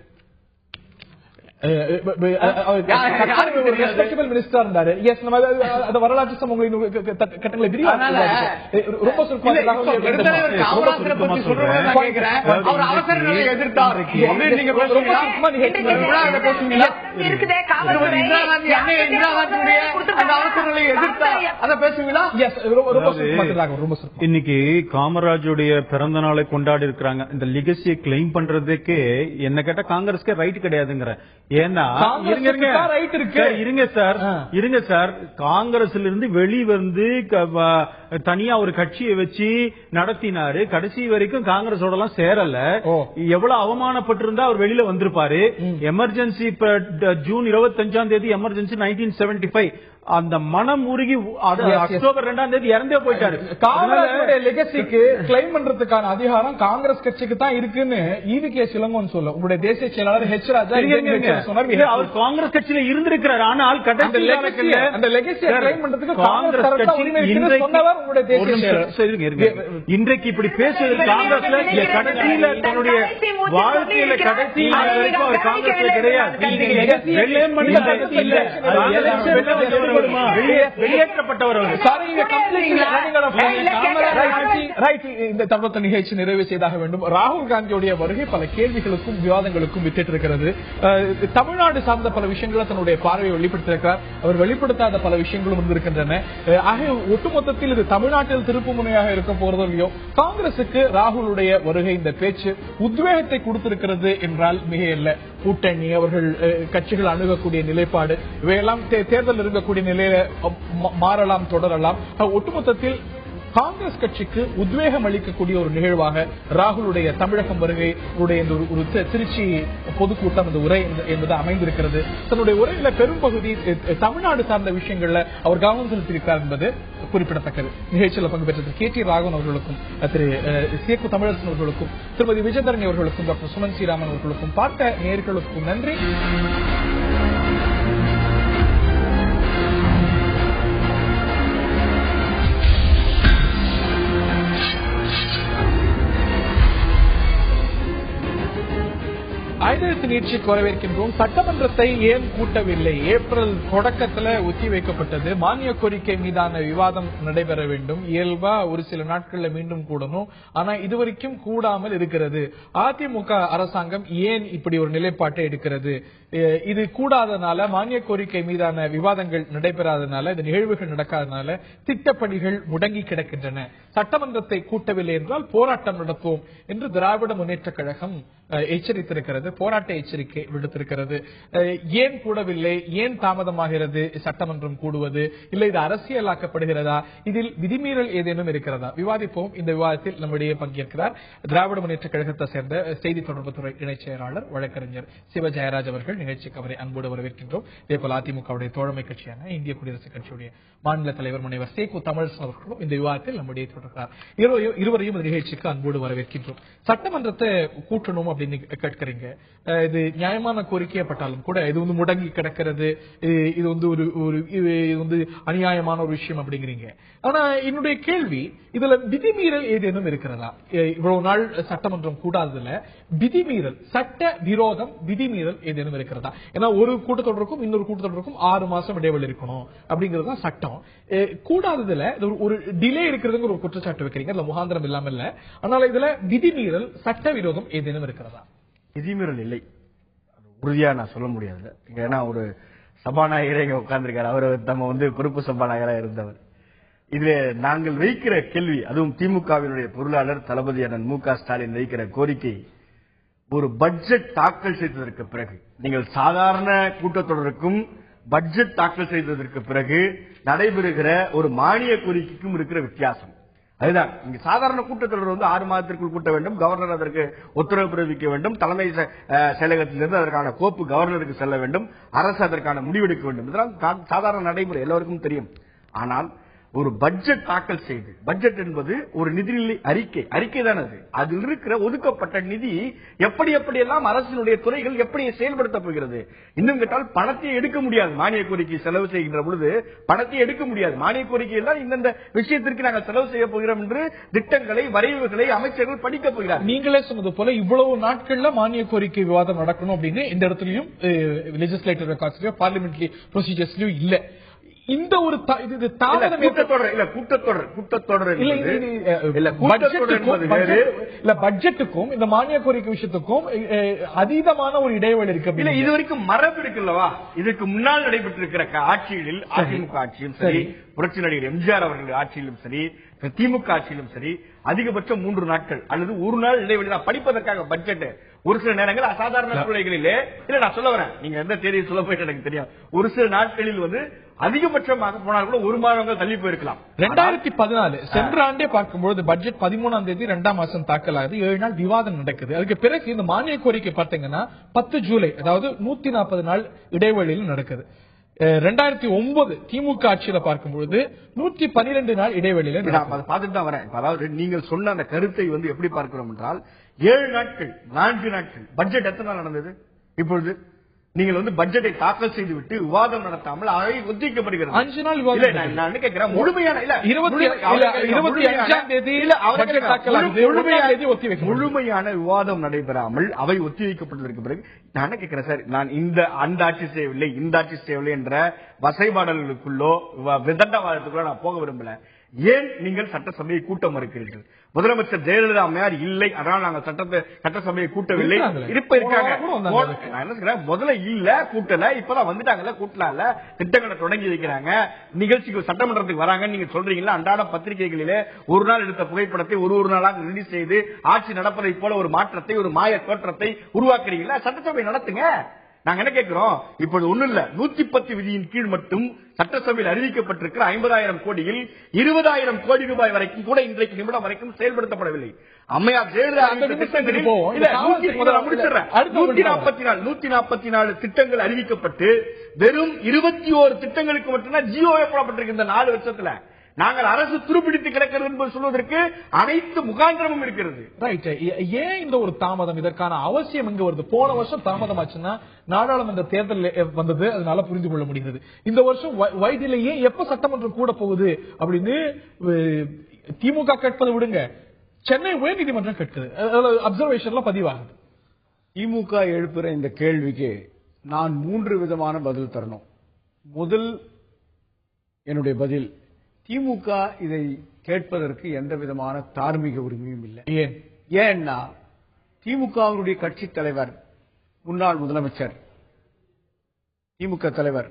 வரலாற்று சமூகங்களின் கட்டங்களை அவசர நிலையை எதிர்த்தார். இன்னைக்கு காமராஜுடைய பிறந்த நாளை கொண்டாடி இருக்கிறாங்க. இந்த லெகசியை கிளைம் பண்றதுக்கு என்ன கேட்டா காங்கிரஸ்க்கு ரைட் கிடையாதுங்கிற. ஏன்னா இருங்க சார், காங்கிரஸ்ல இருந்து வெளிவந்து தனியா ஒரு கட்சியை வச்சு நடத்தினாரு. கடைசி வரைக்கும் காங்கிரஸோட எல்லாம் சேரல. எவ்வளவு அவமானப்பட்டு இருந்தா அவர் வெளியில வந்திருப்பாரு. எமர்ஜென்சி ஜூன் 25ஆம் தேதி எமர்ஜென்சி 1975 அந்த மனம் உருகி அக்டோபர் 2ஆம் தேதி இறந்தே போயிட்டாரு. காங்கிரஸ் லெகசிக்கு கிளைம் பண்றதுக்கான அதிகாரம் காங்கிரஸ் கட்சிக்கு தான் இருக்குன்னு ஈவிகே சிலங்கோன்னு சொல்ல உங்களுடைய தேசிய செயலாளர் ஹெச் ராஜா அவர் காங்கிரஸ் கட்சியில இருந்திருக்கிறார். ஆனால் அந்த லெகசியை கிளைம் பண்றதுக்கு காங்கிரஸ் கட்சி இன்றைக்கு இப்படி பேசுவது காங்கிரஸ்ல கடைசியில தன்னுடைய வாழ்க்கையில கடைசியில் வரைக்கும் அவர் காங்கிரஸ்ல கிடையாது. வெளியேற்றப்பட்டவர். இந்த தவத்த நிகழ்ச்சி நிறைவு செய்தாக வேண்டும். ராகுல் காந்தியுடைய வருகை பல கேள்விகளுக்கும் விவாதங்களுக்கும் வித்திட்டு இருக்கிறது. தமிழ்நாடு சார்ந்த பல விஷயங்களை தன்னுடைய பார்வையை வெளிப்படுத்தியிருக்கிறார். அவர் வெளிப்படுத்தாத பல விஷயங்களும் இருந்திருக்கின்றன. ஆக ஒட்டுமொத்தத்தில் இது தமிழ்நாட்டில் திருப்பு முனையாக இருக்க போறதோ இல்லையோ, காங்கிரசுக்கு ராகுலுடைய வருகை இந்த பேச்சு உத்வேகத்தை கொடுத்திருக்கிறது என்றால் மிக இல்லை. கூட்டணி, அவர்கள் கட்சிகள் அணுகக்கூடிய நிலைப்பாடு, இவையெல்லாம் தேர்தல் இருக்கக்கூடிய நிலையில மாறலாம், தொடரலாம். ஒட்டுமொத்தத்தில் காங்கிரஸ் கட்சிக்கு உத்வேகம் அளிக்கக்கூடிய ஒரு நிகழ்வாக ராகுலுடைய தமிழகம் வருகை ஒரு திருச்சி பொதுக்கூட்டம் இந்த உரை என்பது அமைந்திருக்கிறது. தன்னுடைய உரையில பெரும்பகுதி தமிழ்நாடு சார்ந்த விஷயங்கள்ல அவர் கவனம் செலுத்தியிருக்கிறார் என்பது குறிப்பிடத்தக்கது. நிகழ்ச்சியில் பங்கு பெற்றது கே டி ராகவன் அவர்களுக்கும், திரு சேக்கு தமிழரசன் அவர்களுக்கும், திருமதி விஜயதரணி அவர்களுக்கும், டாக்டர் சுமன் ஸ்ரீராமன் அவர்களுக்கும், பார்த்த நேயர்களுக்கும் நன்றி. ஐந்தாயிரத்து நீட்சிக்கு வரவேற்கின்றோம். சட்டமன்றத்தை ஏன் கூட்டவில்லை? ஏப்ரல் தொடக்கத்தில் ஒத்தி வைக்கப்பட்டது. மானிய கோரிக்கை மீதான விவாதம் நடைபெற வேண்டும். இயல்பா ஒரு சில நாட்கள்ல மீண்டும் கூடணும். ஆனா இதுவரைக்கும் கூடாமல் இருக்கிறது. அதிமுக அரசாங்கம் ஏன் இப்படி ஒரு நிலைப்பாட்டை எடுக்கிறது? இது கூடாதனால, மானிய கோரிக்கை மீதான விவாதங்கள் நடைபெறாதனால, இந்த நிகழ்வுகள் நடக்காதனால திட்டப்பணிகள் முடங்கி கிடக்கின்றன. சட்டமன்றத்தை கூட்டவில்லை என்றால் போராட்டம் நடத்துவோம் என்று திராவிட முன்னேற்ற கழகம் எச்சரித்திருக்கிறது. போராட்ட எச்சரிக்கை விடுத்திருக்கிறது. ஏன் கூடவில்லை? ஏன் தாமதமாகிறது சட்டமன்றம் கூடுவது? இல்லை இது அரசியலாக்கப்படுகிறதா? இதில் விதிமீறல் ஏதேனும் இருக்கிறதா? விவாதிப்போம். இந்த விவாதத்தில் நம்முடைய பங்கேற்கிறார் திராவிட முன்னேற்ற கழகத்தை சேர்ந்த செய்தி தொடர்புத்துறை இணைச் செயலாளர் வழக்கறிஞர் சிவ ஜெயராஜ் அவர்கள். நிகழ்ச்சிக்கு அவரை அன்போடு வரவேற்கின்றோம். இதேபோல் அதிமுகவுடைய தோழமை கட்சியான இந்திய குடியரசுக் கட்சியுடைய மாநில தலைவர் முனைவர் சேக்கு தமிழரசன் அவர்களும் இந்த விவாதத்தில் நம்முடைய தொடர்கிறார். இருவரையும் இந்த நிகழ்ச்சிக்கு அன்போடு வரவேற்கின்றோம். சட்டமன்றத்தை கூட்டணும் அப்படின்னு கேட்கிறீங்க. இது நியாயமான கோரிக்கையப்பட்டாலும் கூட இது வந்து முடங்கி கிடக்கிறது, இது வந்து இது வந்து அநியாயமான ஒரு விஷயம் அப்படிங்கிறீங்க. ஆனா என்னுடைய கேள்வி, இதுல விதிமீறல் ஏதேனும் இருக்கிறதா? இவ்வளவு நாள் சட்டமன்றம் கூடாததுல விதிமீறல், சட்ட விரோதம் விதிமீறல் ஏதேனும் இருக்கிறதா? ஏன்னா ஒரு கூட்டத்தொடருக்கும் இன்னொரு கூட்டத்தொடருக்கும் 6 மாசம் இடைவெளி இருக்கணும் அப்படிங்கிறது தான் சட்டம். கூடாததுல ஒரு டிலே இருக்கிறதுங்கிற ஒரு குற்றச்சாட்டு வைக்கிறீங்க, அதுல முகாந்திரம் இல்லாம இல்ல. அதனால இதுல விதிமீறல் சட்ட விரோதம் ஏதேனும் இருக்கிறதா? விதிமீறல் இல்லை, உறுதியா நான் சொல்ல முடியாது. ஏன்னா ஒரு சபாநாயகரே இங்க உட்கார்ந்துருக்காரு, அவர் நம்ம வந்து பொறுப்பு சபாநாயகராக இருந்தவர். இதுல நாங்கள் வைக்கிற கேள்வி, அதுவும் திமுகவினுடைய பொருளாளர் தளபதி அண்ணன் மு.க. ஸ்டாலின் வைக்கிற கோரிக்கை, ஒரு பட்ஜெட் தாக்கல் செய்ததற்கு பிறகு, நீங்கள் சாதாரண கூட்டத்தொடருக்கும் பட்ஜெட் தாக்கல் செய்ததற்கு பிறகு நடைபெறுகிற ஒரு மானிய கோரிக்கைக்கும் இருக்கிற வித்தியாசம் அதுதான். இங்க சாதாரண கூட்டத்தொடர் வந்து 6 மாதத்திற்குள் கூட்ட வேண்டும், கவர்னர் அதற்கு உத்தரவு பிறப்பிக்க வேண்டும், தலைமை செயலகத்திலிருந்து அதற்கான கோப்பு கவர்னருக்கு செல்ல வேண்டும், அரசு அதற்கான முடிவெடுக்க வேண்டும். இதெல்லாம் சாதாரண நடைமுறை, எல்லோருக்கும் தெரியும். ஆனால் ஒரு பட்ஜெட் தாக்கல் செய்து, பட்ஜெட் என்பது ஒரு நிதிநிலை அறிக்கை தான் அது. அதில் இருக்கிற ஒதுக்கப்பட்ட நிதி எப்படியெல்லாம் அரசினுடைய துறைகள் எப்படி செயல்படுத்த போகிறது. இன்னும் கேட்டால் பணத்தை எடுக்க முடியாது. மானிய கோரிக்கை செலவு செய்கின்ற பொழுது பணத்தை எடுக்க முடியாது. மானிய கோரிக்கையில் தான் இந்த விஷயத்திற்கு நாங்கள் செலவு செய்ய போகிறோம் என்று திட்டங்களை, வரைவுகளை அமைச்சர்கள் படிக்க போகிறார். நீங்களே சொன்னது போல இவ்வளவு நாட்கள்ல மானிய கோரிக்கை விவாதம் நடக்கணும் அப்படின்னு இந்த இடத்துலயும் லெஜிஸ்லேட்டிவ் ரெக்கார்ட்ஸ்லயோ பார்லிமெண்டரி ப்ரொசீஜர்ஸ்லயோ இல்ல. இந்த ஒரு பட்ஜெட்டுக்கும் இந்த மானிய கோரிக்கை விஷயத்துக்கும் அதீதமான ஒரு இடைவெளி இருக்கு. இல்ல, இது வரைக்கும் மரபு இருக்குல்லவா? இதுக்கு முன்னால் நடைபெற்றிருக்கிற ஆட்சிகளில், அதிமுக ஆட்சியும் சரி, புரட்சி நடிகர் எம்ஜிஆர் அவர்கள் ஆட்சியிலும் சரி, திமுக ஆட்சியிலும் சரி, அதிகபட்சம் 3 நாட்கள் அல்லது ஒரு நாள் இடைவெளி தான் படிப்பதற்காக பட்ஜெட். ஒரு சில நேரங்கள் அசாதாரண சூழ்நிலைகளிலே, இல்ல நான் சொல்ல வரேன், நீங்க எந்த தேதியை சொல்ல போயிட்டு எனக்கு தெரியும், ஒரு சில நாட்களில் வந்து அதிகபட்சமாக போனால் கூட 1 மாதங்கள் தள்ளி போயிருக்கலாம். 2014 சென்ற ஆண்டே பார்க்கும்போது பட்ஜெட் 13ஆம் தேதி 2ஆம் மாசம் தாக்கல் ஆகுது, 7 நாள் விவாதம் நடக்குது. அதுக்கு பிறகு இந்த மானிய கோரிக்கை பார்த்தீங்கன்னா 10 ஜூலை, அதாவது 140 நாள் இடைவெளியில் நடக்குது. 2009 திமுக ஆட்சியில பார்க்கும்போது 112 நாள் இடைவெளியில பார்த்துட்டு தான் வரேன். அதாவது நீங்கள் சொன்ன அந்த கருத்தை வந்து எப்படி பார்க்கிறோம் என்றால், 7 நாட்கள் 4 நாட்கள் பட்ஜெட் எத்தனை நாள் நடந்தது? இப்பொழுது நீங்கள் வந்து பட்ஜெட்டை தாக்கல் செய்து விட்டு விவாதம் நடத்தாமல் அவை ஒத்திவைக்கப்படுகிறது. 5 நாள் விவாதம். நான் கேட்கிறேன், முழுமையான இல்ல 25ஆம் தேதி முழுமையான விவாதம் நடைபெறாமல் அவை ஒத்திவைக்கப்பட்டதற்கு பிறகு நான் கேட்கிறேன் சார், நான் அந்த ஆட்சி செய்யவில்லை, இந்த ஆட்சி செய்யவில்லை என்ற வசைபாடல்களுக்குள்ளோ விதண்டவாதத்துக்குள்ளோ நான் போக விரும்பல. ஏன் நீங்கள் சட்டசபையை கூட்ட மறுக்கிறீர்கள்? முதலமைச்சர் ஜெயலலிதா அம்மையார் இல்லை, அதனால் நாங்கள் சட்டசபையை கூட்டவில்லை, இருக்காங்க. நான் என்ன சொல்றேன், முதல்ல இல்ல கூட்டல, இப்பதான் வந்துட்டாங்கல்ல, கூட்டல, திட்டங்களை தொடங்கி வைக்கிறாங்க, நிகழ்ச்சிக்கு சட்டமன்றத்துக்கு வராங்க. நீங்க சொல்றீங்களா, அன்றாட பத்திரிகைகளிலே ஒரு நாள் எடுத்த புகைப்படத்தை ஒரு நாளாக ரிலீஸ் செய்து ஆட்சி நடப்பதை போல ஒரு மாற்றத்தை, ஒரு மாய தோற்றத்தை உருவாக்குறீங்களா? சட்டசபை நடத்துங்க. நாங்க என்ன கேட்கிறோம், இப்போது ஒண்ணு இல்ல, 110 விதியின் கீழ் மட்டும் சட்டசபையில் அறிவிக்கப்பட்டிருக்கிற 50,000 கோடியில் 20,000 கோடி ரூபாய் வரைக்கும் கூட இன்றைக்கு நிமிடம் வரைக்கும் செயல்படுத்தப்படவில்லை. அம்மையார் ஜெயலலிதா 144 திட்டங்கள் அறிவிக்கப்பட்டு வெறும் 21 திட்டங்களுக்கு மட்டும்தான் ஜியோவே போடப்பட்டிருக்கு. இந்த 4 வருஷத்துல நாங்கள் அரசு துருப்பிடித்து கிடக்கிறது என்பது சொல்வதற்கு அனைத்து முகாந்திரமும் இருக்கிறது. ரைட். ஏன் இந்த ஒரு தாமதம்? இதற்கான அவசியம் எங்க வருது? போன வருஷம் தாமதமாச்சுன்னா நாடாளுமன்ற தேர்தல் வந்தது, அதனால புரிந்து கொள்ள முடிகிறது. இந்த வருஷம் வைத்தியிலேயே எப்ப சட்டமன்றம் கூட போகுது அப்படின்னு திமுக கேட்பதை விடுங்க, சென்னை உயர்நீதிமன்றம் கேட்குது, அப்சர்வேஷன்ல பதிவாகுது. திமுக எழுப்புற இந்த கேள்விக்கு நான் 3 விதமான பதில் தரணும். முதல் என்னுடைய பதில், திமுக இதை கேட்பதற்கு எந்த விதமான தார்மீக உரிமையும் இல்லை. ஏன்னா திமுகவினுடைய கட்சி தலைவர், முன்னாள் முதலமைச்சர், திமுக தலைவர்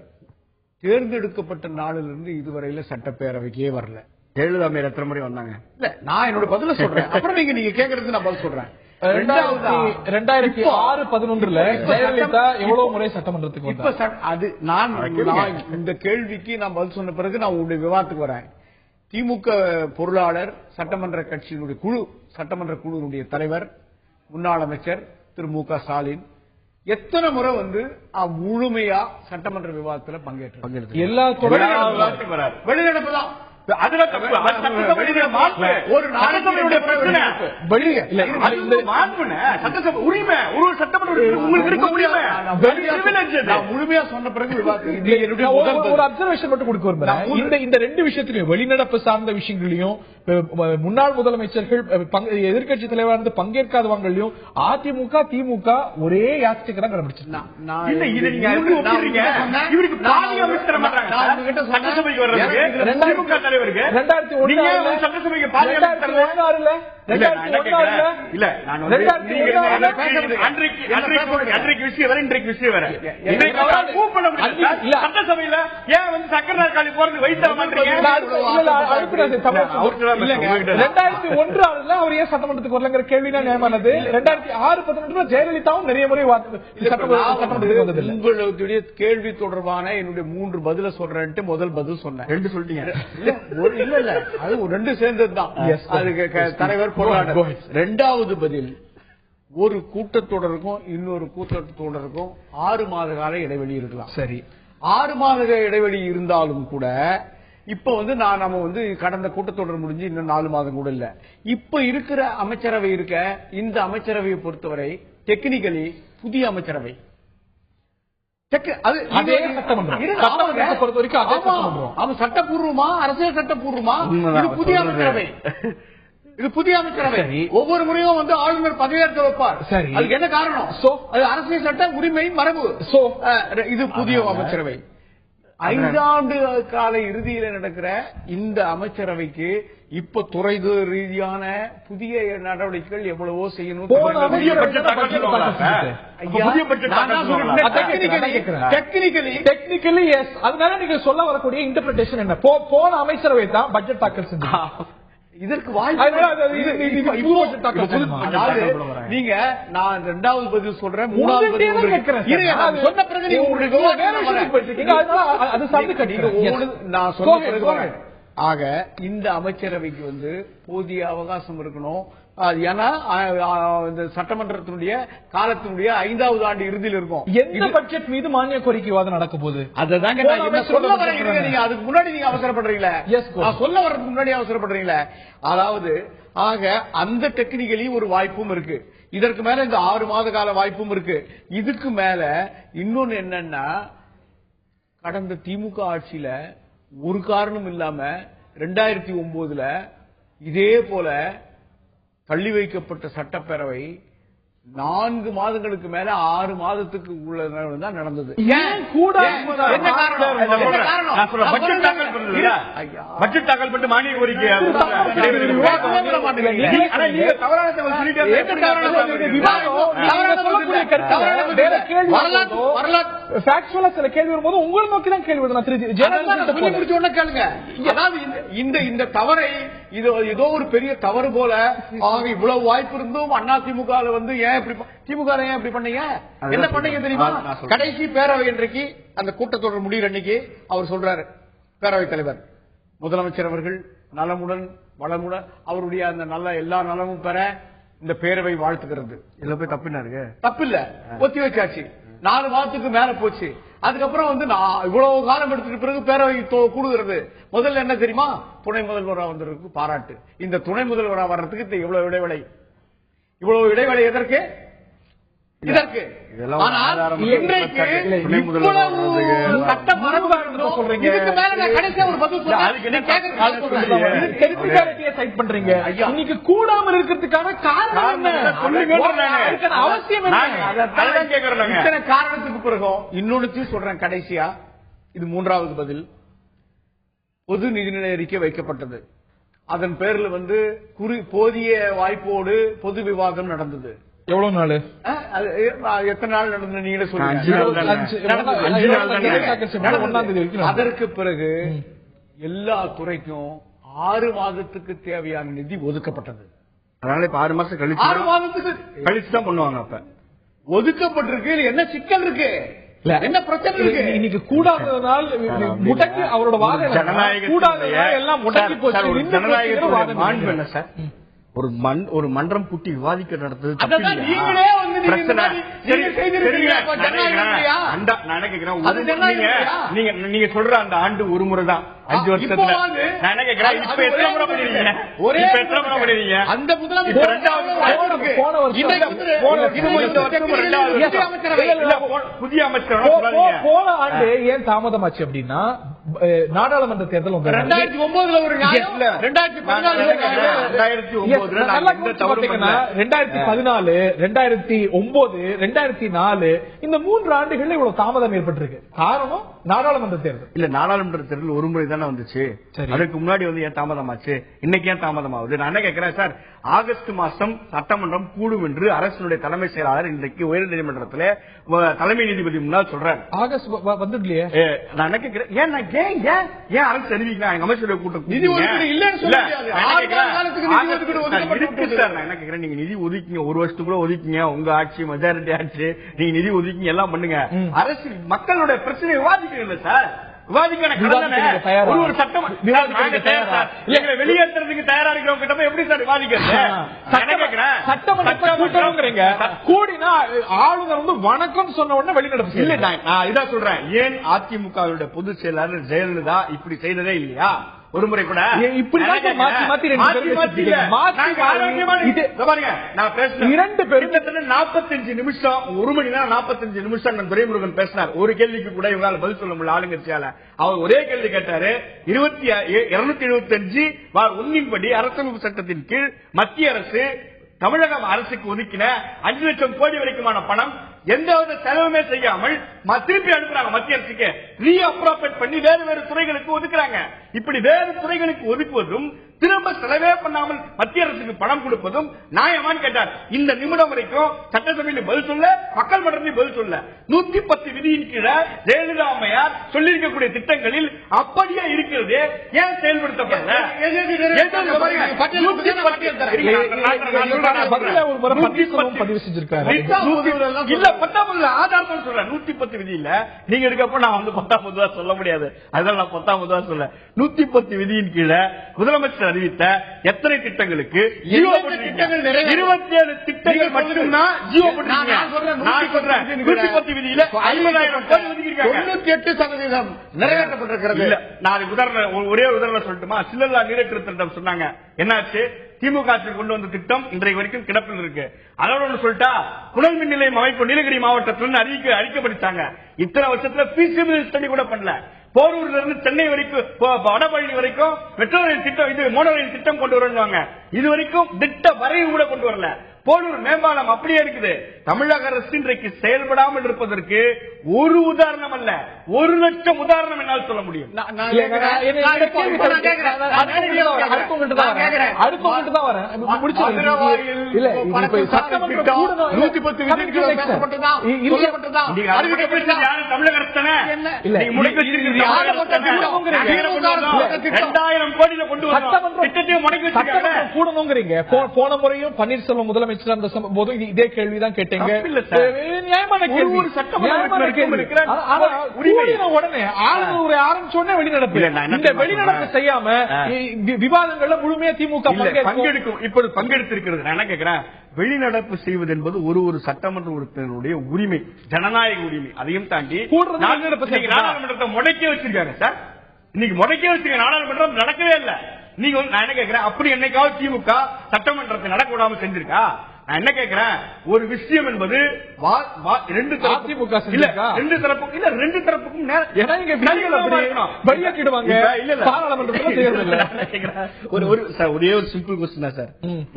தேர்ந்தெடுக்கப்பட்ட நாளிலிருந்து இதுவரையில சட்டப்பேரவைக்கே வரல. ஜெயலலிதா மேல எத்தனை முறை வந்தாங்க? இல்ல, நான் என்னோட பதில சொல்றேன், அப்புறம் நீங்க கேட்கறதுக்கு நான் பதில் சொல்றேன். 2006-11 ஜெயலலிதா எவ்வளவு முறை சட்டமன்றத்துக்கு அது நான் இந்த கேள்விக்கு நான் பதில் சொன்ன பிறகு நான் உங்களுடைய விவாதத்துக்கு வரேன். திமுக பொருளாளர், சட்டமன்ற கட்சியினுடைய குழு, சட்டமன்ற குழுவினுடைய தலைவர், முன்னாள் அமைச்சர் திரு மு.க. ஸ்டாலின் எத்தனை முறை வந்து முழுமையா சட்டமன்ற விவாதத்தில் பங்கேற்று எல்லா வெளிநடப்பு தான். அதுதான் தப்பு. சட்டசபையுடைய மாற்று ஒரு சட்டசபையுடைய பிரச்சனை வெளியே இல்ல மாற்றுன சட்டசபை உரிமை ஒரு சட்டமன்ற உங்களுக்கு இருக்க முடியாம நான் முழுமையா சொன்ன பிறகு ஒரு அப்சர்வேஷன் மட்டும் கொடுக்க விரும்புறேன். இந்த ரெண்டு விஷயத்திலையும் வெளிநடப்பு சார்ந்த விஷயங்களையும் முன்னாள் முதலமைச்சர்கள் எதிர்கட்சி தலைவராக இருந்து பங்கேற்காதவங்களையும் அதிமுக திமுக ஒரே யாத்திரை தான் கடைபிடிச்சிருக்காங்க. சட்டசபைக்கு வர்றதுக்கு 2016 இல்ல நான் அன்றைக்கு விஷயம் வேற இன்றைக்கு விஷயம் வேற. சட்டசபையில ஏன் வந்து சக்கர நாற்காலி போறது வைத்து தர மாட்டீங்க? 2001 அவர் ஏன் சட்டமன்றத்துக்கு வரலங்கிற கேள்விதான் நியமானது. 2006-18 ஜெயலலிதாவும் நிறைய முறை சட்டமன்றத்துக்கு வந்தது. உங்களுடைய கேள்வி தொடர்பான என்னுடைய 3 பதில சொல்றேன்ட்டு முதல் பதில் சொன்னேன். 2 சொல்லிட்டீங்க. இல்ல அது 2 சேர்ந்ததுதான். அதுக்கு தலைவர் போராட்டம். 2வது பதில் ஒரு கூட்டத்தொடருக்கும் இன்னொரு கூட்டத்தொடருக்கும் 6 மாத கால இடைவெளி இருக்கலாம். சரி, 6 மாத இடைவெளி இருந்தாலும் கூட இப்ப வந்து நம்ம வந்து கடந்த கூட்டத்தொடர் முடிஞ்சு இன்னும் 4 மாதம் கூட இல்ல. இப்ப இருக்கிற அமைச்சரவை இருக்க இந்த அமைச்சரவையை பொறுத்தவரை டெக்னிக்கலி புதிய அமைச்சரவை சட்டப்பூர்வமா அரசியல் சட்டப்பூர்வமா இது புதிய அமைச்சரவை. இது புதிய அமைச்சரவை. ஒவ்வொரு முறையும் வந்து ஆளுநர் பதவியேற்க வைப்பார். அதுக்கு என்ன காரணம்? அது அரசியல் சட்ட உரிமை மரபு. இது புதிய அமைச்சரவை. 5 ஆண்டு கால இறுதியில நடக்கிற இந்த அமைச்சரவைக்கு இப்ப துறை ரீதியான புதிய நடவடிக்கைகள் எவ்வளவோ செய்யணும். Technically yes. அதனால நீங்க சொல்ல வரக்கூடிய இன்டர்பிரேஷன் என்ன? போன அமைச்சரவை தான் பட்ஜெட் தாக்கல் செஞ்சு இதற்கு வாய்ப்பு. நீங்க நான் 2வது பதில் சொல்றேன், 3வது பதில் சொன்ன பிறகு நான் சொன்ன பிறகு ஆக இந்த அமைச்சரவைக்கு வந்து போதிய அவகாசம் இருக்கணும். ஏன்னா இந்த சட்டமன்றத்தினுடைய காலத்தினுடைய 5வது ஆண்டு இறுதியில் இருக்கும். எந்த பட்ஜெட் மீது மானிய கோரிக்கை விவாதம் நடக்க போகுது? அதுதாங்க நான் சொல்ல வரேன். நீங்க அதுக்கு முன்னாடி நீங்க அவசரப்படுறீங்களா? சொல்ல வர்றதுக்கு முன்னாடி அவசரப்படுறீங்களா? அதாவது ஆக அந்த டெக்னிக்கலி ஒரு வாய்ப்பும் இருக்கு. இதற்கு மேல இந்த 6 மாத கால வாய்ப்பும் இருக்கு. இதுக்கு மேல இன்னொன்னு என்னன்னா, கடந்த திமுக ஆட்சியில ஒரு காரணம் இல்லாம 2009 இதே போல தள்ளி வைக்கப்பட்ட சட்டப்பேரவை 4 மாதங்களுக்கு மேல 6 மாதத்துக்கு உள்ள தான் நடந்தது. ஏன் கூட பட்ஜெட் தாக்கல் பண்ணி மானிய கோரிக்கை சில கேள்வி வரும்போது உங்களை நோக்கி தான் கேள்வி கேளுங்க. அதாவது இந்த தவறை ஏதோ ஒரு பெரிய தவறு போல இவ்வளவு வாய்ப்பு இருந்தும் அதிமுக வந்து திமுக ஏன் இப்படி பண்ணீங்க? என்ன பண்ணீங்க தெரியுமா? கடைசி பேரவை இன்றைக்கு அந்த கூட்டத்தொடர் முடிகிற அன்னைக்கு அவர் சொல்றாரு, பேரவைத் தலைவர் முதலமைச்சர் அவர்கள் நலமுடன் வளமுடன் அவருடைய அந்த நல்ல எல்லா நலமும் பெற இந்த பேரவை வாழ்த்துக்கிறது. இதுல போய் தப்பினாரு. தப்பில்ல, ஒத்தி வச்சாச்சு. 4 மாதத்துக்கு மேல போச்சு. அதுக்கப்புறம் வந்து இவ்வளவு காலம் எடுத்துட்டு பிறகு பேரவை கூடுகிறது. முதல்ல என்ன தெரியுமா? துணை முதல்வரா வந்ததற்கு பாராட்டு. இந்த துணை முதல்வரா வர்றதுக்கு இவ்வளவு இடைவெளி எதற்கு? இதற்கு. ஆனால் இன்றைக்கு சட்ட மரபு சொல்றீங்க. இதுக்கு மேல நான் கடைசியா ஒரு பதில் பண்றீங்க. இன்னைக்கு கூடாமல் இருக்கிறதுக்கான காரணம் என்ன? அவசியம் இத்தனை காரணத்துக்கு பிறகு இன்னொன்னு சொல்றேன் கடைசியா. இது 3வது பதில். பொது நிதிநிலை அறிக்கை வைக்கப்பட்டது. அதன் பேர்ல வந்து போதிய வாய்ப்போடு பொது விவாதம் நடந்தது. எவ்வளவு நாள்? எத்தனை நாள் நடந்தது நீங்களே சொல்லுங்க. அதற்கு பிறகு எல்லா துறைக்கும் 6 மாதத்துக்கு தேவையான நிதி ஒதுக்கப்பட்டது. அதனால இப்ப 6 மாசம் கழிச்சு 6 மாதத்துக்கு கழிச்சு தான் பண்ணுவாங்க. அப்ப ஒதுக்கப்பட்டிருக்கு. என்ன சிக்கல் இருக்கு? என்ன பிரச்சனை இருக்கு? இன்னைக்கு கூடாததால் முடக்கி அவரோட வாதம் எல்லாம் முடக்கி போச்சு. சார் ஒரு மன்றம் கூட்டி விவாதிக்க நடந்தது நீங்க சொல்ற அந்த ஆண்டு ஒரு முறை தான். 5 வருஷத்துல நான் என்ன கேக்குறேன், இப்ப எத்தனை முறை பண்ணிருக்கீங்க? ஒரே எத்தனை முறை பண்ணிருக்கீங்க? அந்த முதலமைச்சர் புதிய அமைச்சர் போன ஆண்டு ஏன் தாமதமாச்சு அப்படின்னா நாடாளுமன்ற தேர்தல் 2009 ஒரு 2014 2014 2009 இந்த 3 ஆண்டுகள்ல இவ்வளவு தாமதம் ஏற்பட்டிருக்கு. காரணம் நாடாளுமன்ற தேர்தல் இல்ல. நாடாளுமன்ற தேர்தல் ஒரு முறை தானே வந்துச்சு. அதுக்கு முன்னாடி ஏன் தாமதமாச்சு? இன்னைக்கு ஏன் தாமதமாகுது? நான் என்ன கேட்கிறேன் சார், ஆகஸ்ட் மாசம் சட்டமன்றம் கூடும் என்று அரசினுடைய தலைமை செயலாளர் இன்றைக்கு உயர்நீதிமன்றத்தில் தலைமை நீதிபதி முன்னால் சொல்றாரு. ஆகஸ்ட் வந்துடலையே. நான் என்ன கேட்கிறேன், ஏன் அரசு அறிவிக்கலாம்? எங்க அமைச்சருடைய கூட்டம் நிதி ஒதுக்கீடு இல்லன்னு சொல்ல முடியாது. நான் என்ன கேட்கிறேன், நீங்க நிதி ஒதுக்கிங்க, ஒரு வருஷத்துக்குள்ள ஒதுக்கிங்க, உங்க ஆட்சி மெஜாரிட்டி ஆட்சி, நீங்க நிதி ஒதுக்கிங்க, எல்லாம் பண்ணுங்க. அரசு மக்களுடைய பிரச்சனை விவாதிக்கிறீங்க சார். ஒரு சட்டம் வெளியேற்றதுக்கு தயாரா இருக்கிறவங்க கிட்ட எப்படி சார் விவாதிக்கிறது? கூடினா ஆளுநர் வணக்கம் சொன்ன உடனே வெளிநடப்பு இல்ல. நான் இதான் சொல்றேன், ஏன் அதிமுகவுடைய பொதுச் செயலாளர் ஜெயலலிதா இப்படி செய்ததே இல்லையா? ஒரு முறை கூட இப்படி நான் பேசுறேன் 2 பேரும் 45 நிமிஷம், 1 மணி நேரம் 45 நிமிஷம் நான் துரைமுருகன் பேசினார். ஒரு கேள்விக்கு கூட இவங்களால பதில் சொல்ல முடியல ஆளுங்கட்சியால. அவர் ஒரே கேள்வி கேட்டாரு. 275(1) படி அரசியலமைப்பு சட்டத்தின் கீழ் மத்திய அரசு தமிழக அரசுக்கு ஒதுக்கின 5 லட்சம் கோடி வரைக்குமான பணம் எந்தவித செலவுமே செய்யாமல் திருப்பி அனுப்புறாங்க. மத்திய அரசுக்கு ரீஅப்ரோப்ரியேட் பண்ணி வேறு வேறு துறைகளுக்கு ஒதுக்குறாங்க. இப்படி வேறு துறைகளுக்கு ஒதுக்குவதும் திரும்ப செலவே பண்ணாமல் மத்திய அரசுக்கு பணம் கொடுப்பதும் நியாயமான்னு கேட்டார். இந்த நிமிடம் வரைக்கும் சட்டசபையில் பதில் சொல்ல, மக்கள் மன்றத்தில் பதில் சொல்ல. 110 விதியின் கீழே ஜெயலலிதா அம்மையார் சொல்லியிருக்கக்கூடிய திட்டங்களில் அப்படியே இருக்கிறது. ஏன் செயல்படுத்தப்படல? பதிவு செஞ்சிருக்காரு. இல்ல 19 ஆதாரம் சொல்றேன். 110 விதி இல்ல. நீங்க இருக்கப்ப நான் 19 சொல்ல முடியாது. அதனால நான் 19 சொல்ல. 110 விதியின் கீழே முதலமைச்சர் அறிவித்த எத்தனை திட்டங்களுக்கு 27 திட்டங்கள் மட்டும்தான் ஜியோ போட்டிருக்கீங்க. நான் சொல்றேன் 110 விதியில 50,000 கோடி ஒதுக்கியிருக்காங்க. 98% நிறைவேற்றப்பட்டிருக்கிறது. இல்ல நான் ஒரே உதாரணம் சொல்லட்டுமா? சில்லல்லா நீரேற்று திட்டம் சொன்னாங்க. என்னாச்சு? திமுக கொண்டு வந்த திட்டம் இன்றைக்கு வரைக்கும் கிடப்பில் இருக்கு. அதோட ஒன்று சொல்லிட்டா, புனல் மின் நிலையம் அமைப்பு நீலகிரி மாவட்டத்தில் அறிக்கைப்படுத்தாங்க. இத்தனை வருஷத்துல ஃபீஸிபிலிட்டி ஸ்டடி கூட பண்ணல. போரூர்ல இருந்து சென்னை வரைக்கும், வடபழனி வரைக்கும் மெட்ரோ ரயில் திட்டம், இது மோனோ ரயில் திட்டம் கொண்டு வருவாங்க. இது வரைக்கும் திட்ட வரைவு கூட கொண்டு வரல. போலூர் மேம்பாலம் அப்படியே இருக்குது. தமிழக அரசு இன்றைக்கு செயல்படாமல் இருப்பதற்கு ஒரு உதாரணம் அல்ல, 1 லட்சம் உதாரணம் என்னால் சொல்ல முடியும். தமிழக அரசு 2000 கோடியில கொண்டு கூடணுங்கிறீங்க. போன முறையும் பன்னீர்செல்வம் முதலமைச்சர் அந்த போது இதே கேள்விதான் கேட்டீங்க. நியாயமான கேள்வி. உடனே ஆளுநர் ஆரம்பிச்சோடனே வெளிநடப்பு. இந்த வெளிநடப்பு செய்யாம விவாதங்கள்ல முழுமையா திமுக பங்கெடுக்கும். இப்போது பங்கெடுத்திருக்கிறது. நான் என்ன கேட்கிறேன், வெளிநடப்பு செய்வது என்பது ஒரு சட்டமன்ற உறுப்பினருடைய உரிமை, ஜனநாயக உரிமை. அதையும் தாண்டி நாடாளுமன்றத்தை முடக்கி வச்சிருக்காங்க சார். இன்னைக்கு முடக்கி வச்சிருக்க நாடாளுமன்றம் நடக்கவே இல்லை. நீங்க நான் என்ன கேட்கிறேன், அப்படி என்னைக்காவது திமுக சட்டமன்றத்தை நடக்க விடாம செஞ்சிருக்கா? நான் என்ன கேட்கிறேன், ஒரு விஷயம் என்பது ரெண்டு தரப்புக்கும் ஒரே ஒரு சிம்பிள் கொஸ்டின் தான் சார்.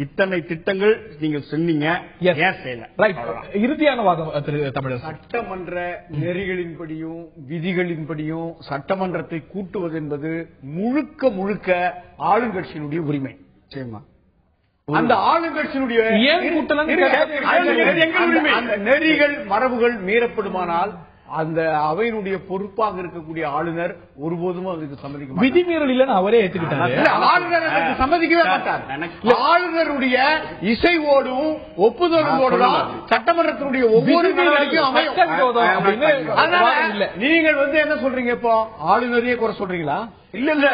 இத்தனை திட்டங்கள் நீங்க சொன்னீங்க, ஏன் செய்யல? இறுதியான வாதம் தமிழர். சட்டமன்ற நெறிகளின்படியும் விதிகளின்படியும் சட்டமன்றத்தை கூட்டுவது என்பது முழுக்க முழுக்க ஆளுங்கட்சியினுடைய உரிமை. சரிமா? அந்த ஆளுங்கட்சியினுடைய நெறிகள் மரபுகள் மீறப்படுமானால் அந்த அவையினுடைய பொறுப்பாக இருக்கக்கூடிய ஆளுநர் ஒருபோதும் அதுக்கு சம்மதிக்க மாட்டார். விதிமீறல் இல்லன்னு அவரே ஏத்துக்கிட்டாரு. ஆளுநர் அதுக்கு சம்மதிக்கவே மாட்டார். ஆளுநருடைய இசைவோடும் ஒப்புதலோடும் சட்டமன்றத்தினுடைய ஒவ்வொரு நீங்கள் என்ன சொல்றீங்க? இப்போ ஆளுநரையே குறை சொல்றீங்களா? இல்ல இல்ல,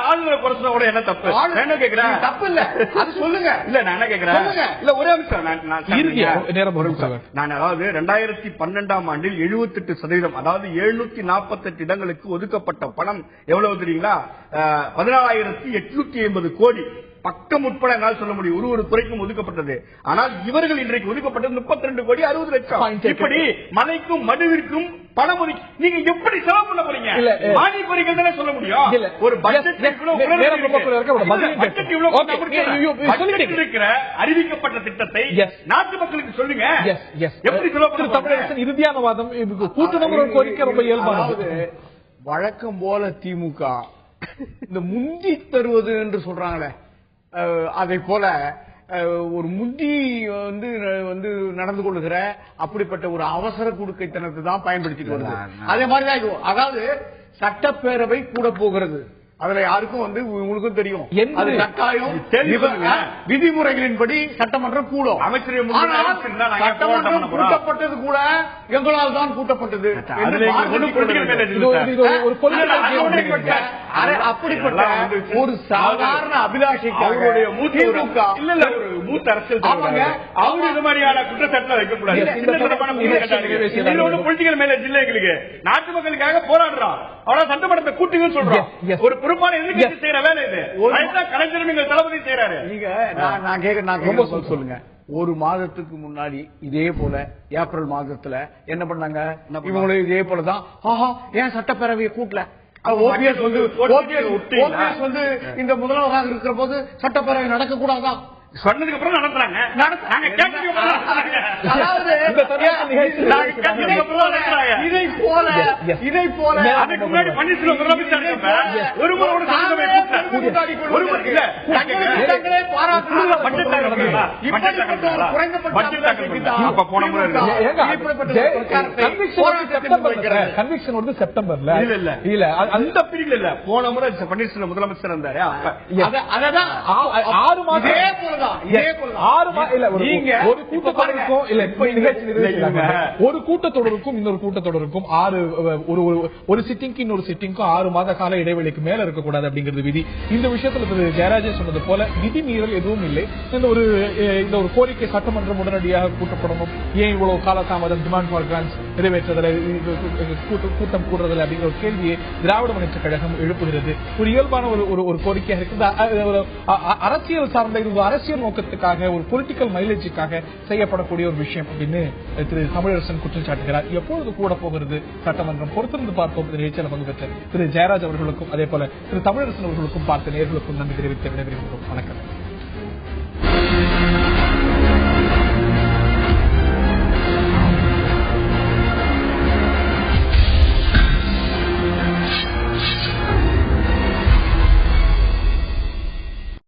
ஆளுநரை குறைச்சதோட என்ன தப்பு? என்ன கேக்குறேன், தப்பு இல்ல, அது சொல்லுங்க. இல்ல நான் என்ன கேக்குறேன், இல்ல ஒரே நிமிஷம், நான் அதாவது 2012ஆம் ஆண்டில் 78%, அதாவது 748 இடங்களுக்கு ஒதுக்கப்பட்ட பணம் எவ்வளவு தெரியுங்களா? 14,850 கோடி. பக்கம் உட்பட என்னால் சொல்ல முடியும் ஒரு துறைக்கும் ஒதுக்கப்பட்டது. ஆனால் இவர்கள் இன்றைக்கு ஒதுக்கப்பட்டது 32 கோடி 60 லட்சம். இப்படி மலைக்கும் மடுவிற்கும் பணம் நீங்க எப்படி செலவு பண்ண போறீங்க? மானியப்பறிகள் தானே சொல்ல முடியும். ஒரு பட்ஜெட் இருக்கிற அறிவிக்கப்பட்ட திட்டத்தை நாட்டு மக்களுக்கு சொல்லுங்க. எப்படி செலவு பண்ண? இறுதியான வாதம் கூட்டணி கோரிக்கை ரொம்ப இயல்பானது. வழக்கம் போல திமுக இந்த முந்தி தருவது என்று சொல்றாங்களே, அதை போல ஒரு முந்தி வந்து நடந்து கொள்ளுகிற அப்படிப்பட்ட ஒரு அவசர குடுக்கைத்தனத்தை தான் பயன்படுத்திட்டு வருது. அதே மாதிரிதான் அதாவது சட்டப்பேரவை கூட போகிறது. அதுல யாருக்கும் உங்களுக்கும் தெரியும் அது கட்டாயம் விதிமுறைகளின்படி சட்டமன்றம் கூடும். சட்டமன்றம் கூட்டப்பட்டது கூட எங்களால் தான் கூட்டப்பட்டது. அப்படிப்பட்ட ஒரு சாதாரண அபிலாஷைக்காக மூத்த அரசியல் அவங்க இது மாதிரியான குற்றச்சாட்டு வைக்கக்கூடாது. பொலிட்டிக்கல் மேலேஜ் இல்ல எங்களுக்கு. நாட்டு மக்களுக்காக போராடுறோம். அவ்வளவு சட்டமன்றத்தை கூட்டுங்கன்னு சொல்றோம். ஒரு பொறுப்பான எதிர்க்கட்சி செய்யற வேலை இது. கலைஞரும் எங்கள் தளபதி செய்யறாரு. நீங்க நான் கேட்க சொல்லுங்க. ஒரு மாதத்துக்கு முன்னாடி இதே போல ஏப்ரல் மாதத்துல என்ன பண்ணாங்க? இவங்களும் இதே போலதான் ஏன் சட்டப்பேரவையை கூட்டல? ஓபிஎஸ் வந்து இந்த முதல்வராக இருக்கிற போது சட்டப்பேரவை நடக்க கூடாதான் சொன்னதுக்கு அப்புறம் நடத்துறாங்க. இதை போல அதுக்கு முன்னாடி பன்னீர்செல்வம் செப்டம்பர்ல இல்ல அந்த பீரியட்ல இல்ல. போன முறை பன்னீர்செல்வம் முதலமைச்சர் இருந்தாரு. 6 மாதம் ஒரு கூட்டத்தொடருக்கும் இன்னொரு கூட்டத்தொடருக்கும் ஒரு சிட்டிங்க்கு இன்னொரு சிட்டிங்க்கும் 6 மாத கால இடைவெளிக்கு மேல இருக்கக்கூடாது அப்படிங்கிறது விதி. இந்த விஷயத்துல திரு ஜெயராஜன் சொன்னது போல விதி மீறல் எதுவும் இல்லை. இந்த ஒரு கோரிக்கை சட்டமன்றம் உடனடியாக கூட்டப்படணும், ஏன் இவ்வளவு காலதாமதம், டிமாண்ட் ஃபார் கிராண்ட்ஸ் நிறைவேற்றுதல், கூட்டம் கூடுறதில்லை அப்படிங்கிற ஒரு கேள்வியை திராவிட முன்னேற்ற கழகம் எழுப்புகிறது. ஒரு இயல்பான ஒரு கோரிக்கையாக இருக்குது. அரசியல் சார்ந்த அரசியல் நோக்கத்துக்காக ஒரு பொலிட்டிக்கல் மைலேஜுக்காக செய்யப்படக்கூடிய ஒரு விஷயம் அப்படின்னு திரு தமிழரசன் குற்றம் சாட்டுகிறார். எப்பொழுது கூட போகிறது சட்டமன்றம்? பொறுத்திருந்து பார்ப்போம். நிகழ்ச்சியில் பங்கு பெற்ற திரு ஜெயராஜ் அவர்களுக்கும் அதே போல திரு தமிழரசன் அவர்களுக்கும் பார்த்த நேர்களுக்கும் நன்றி தெரிவித்து விடைபெறுகிறோம். வணக்கம்.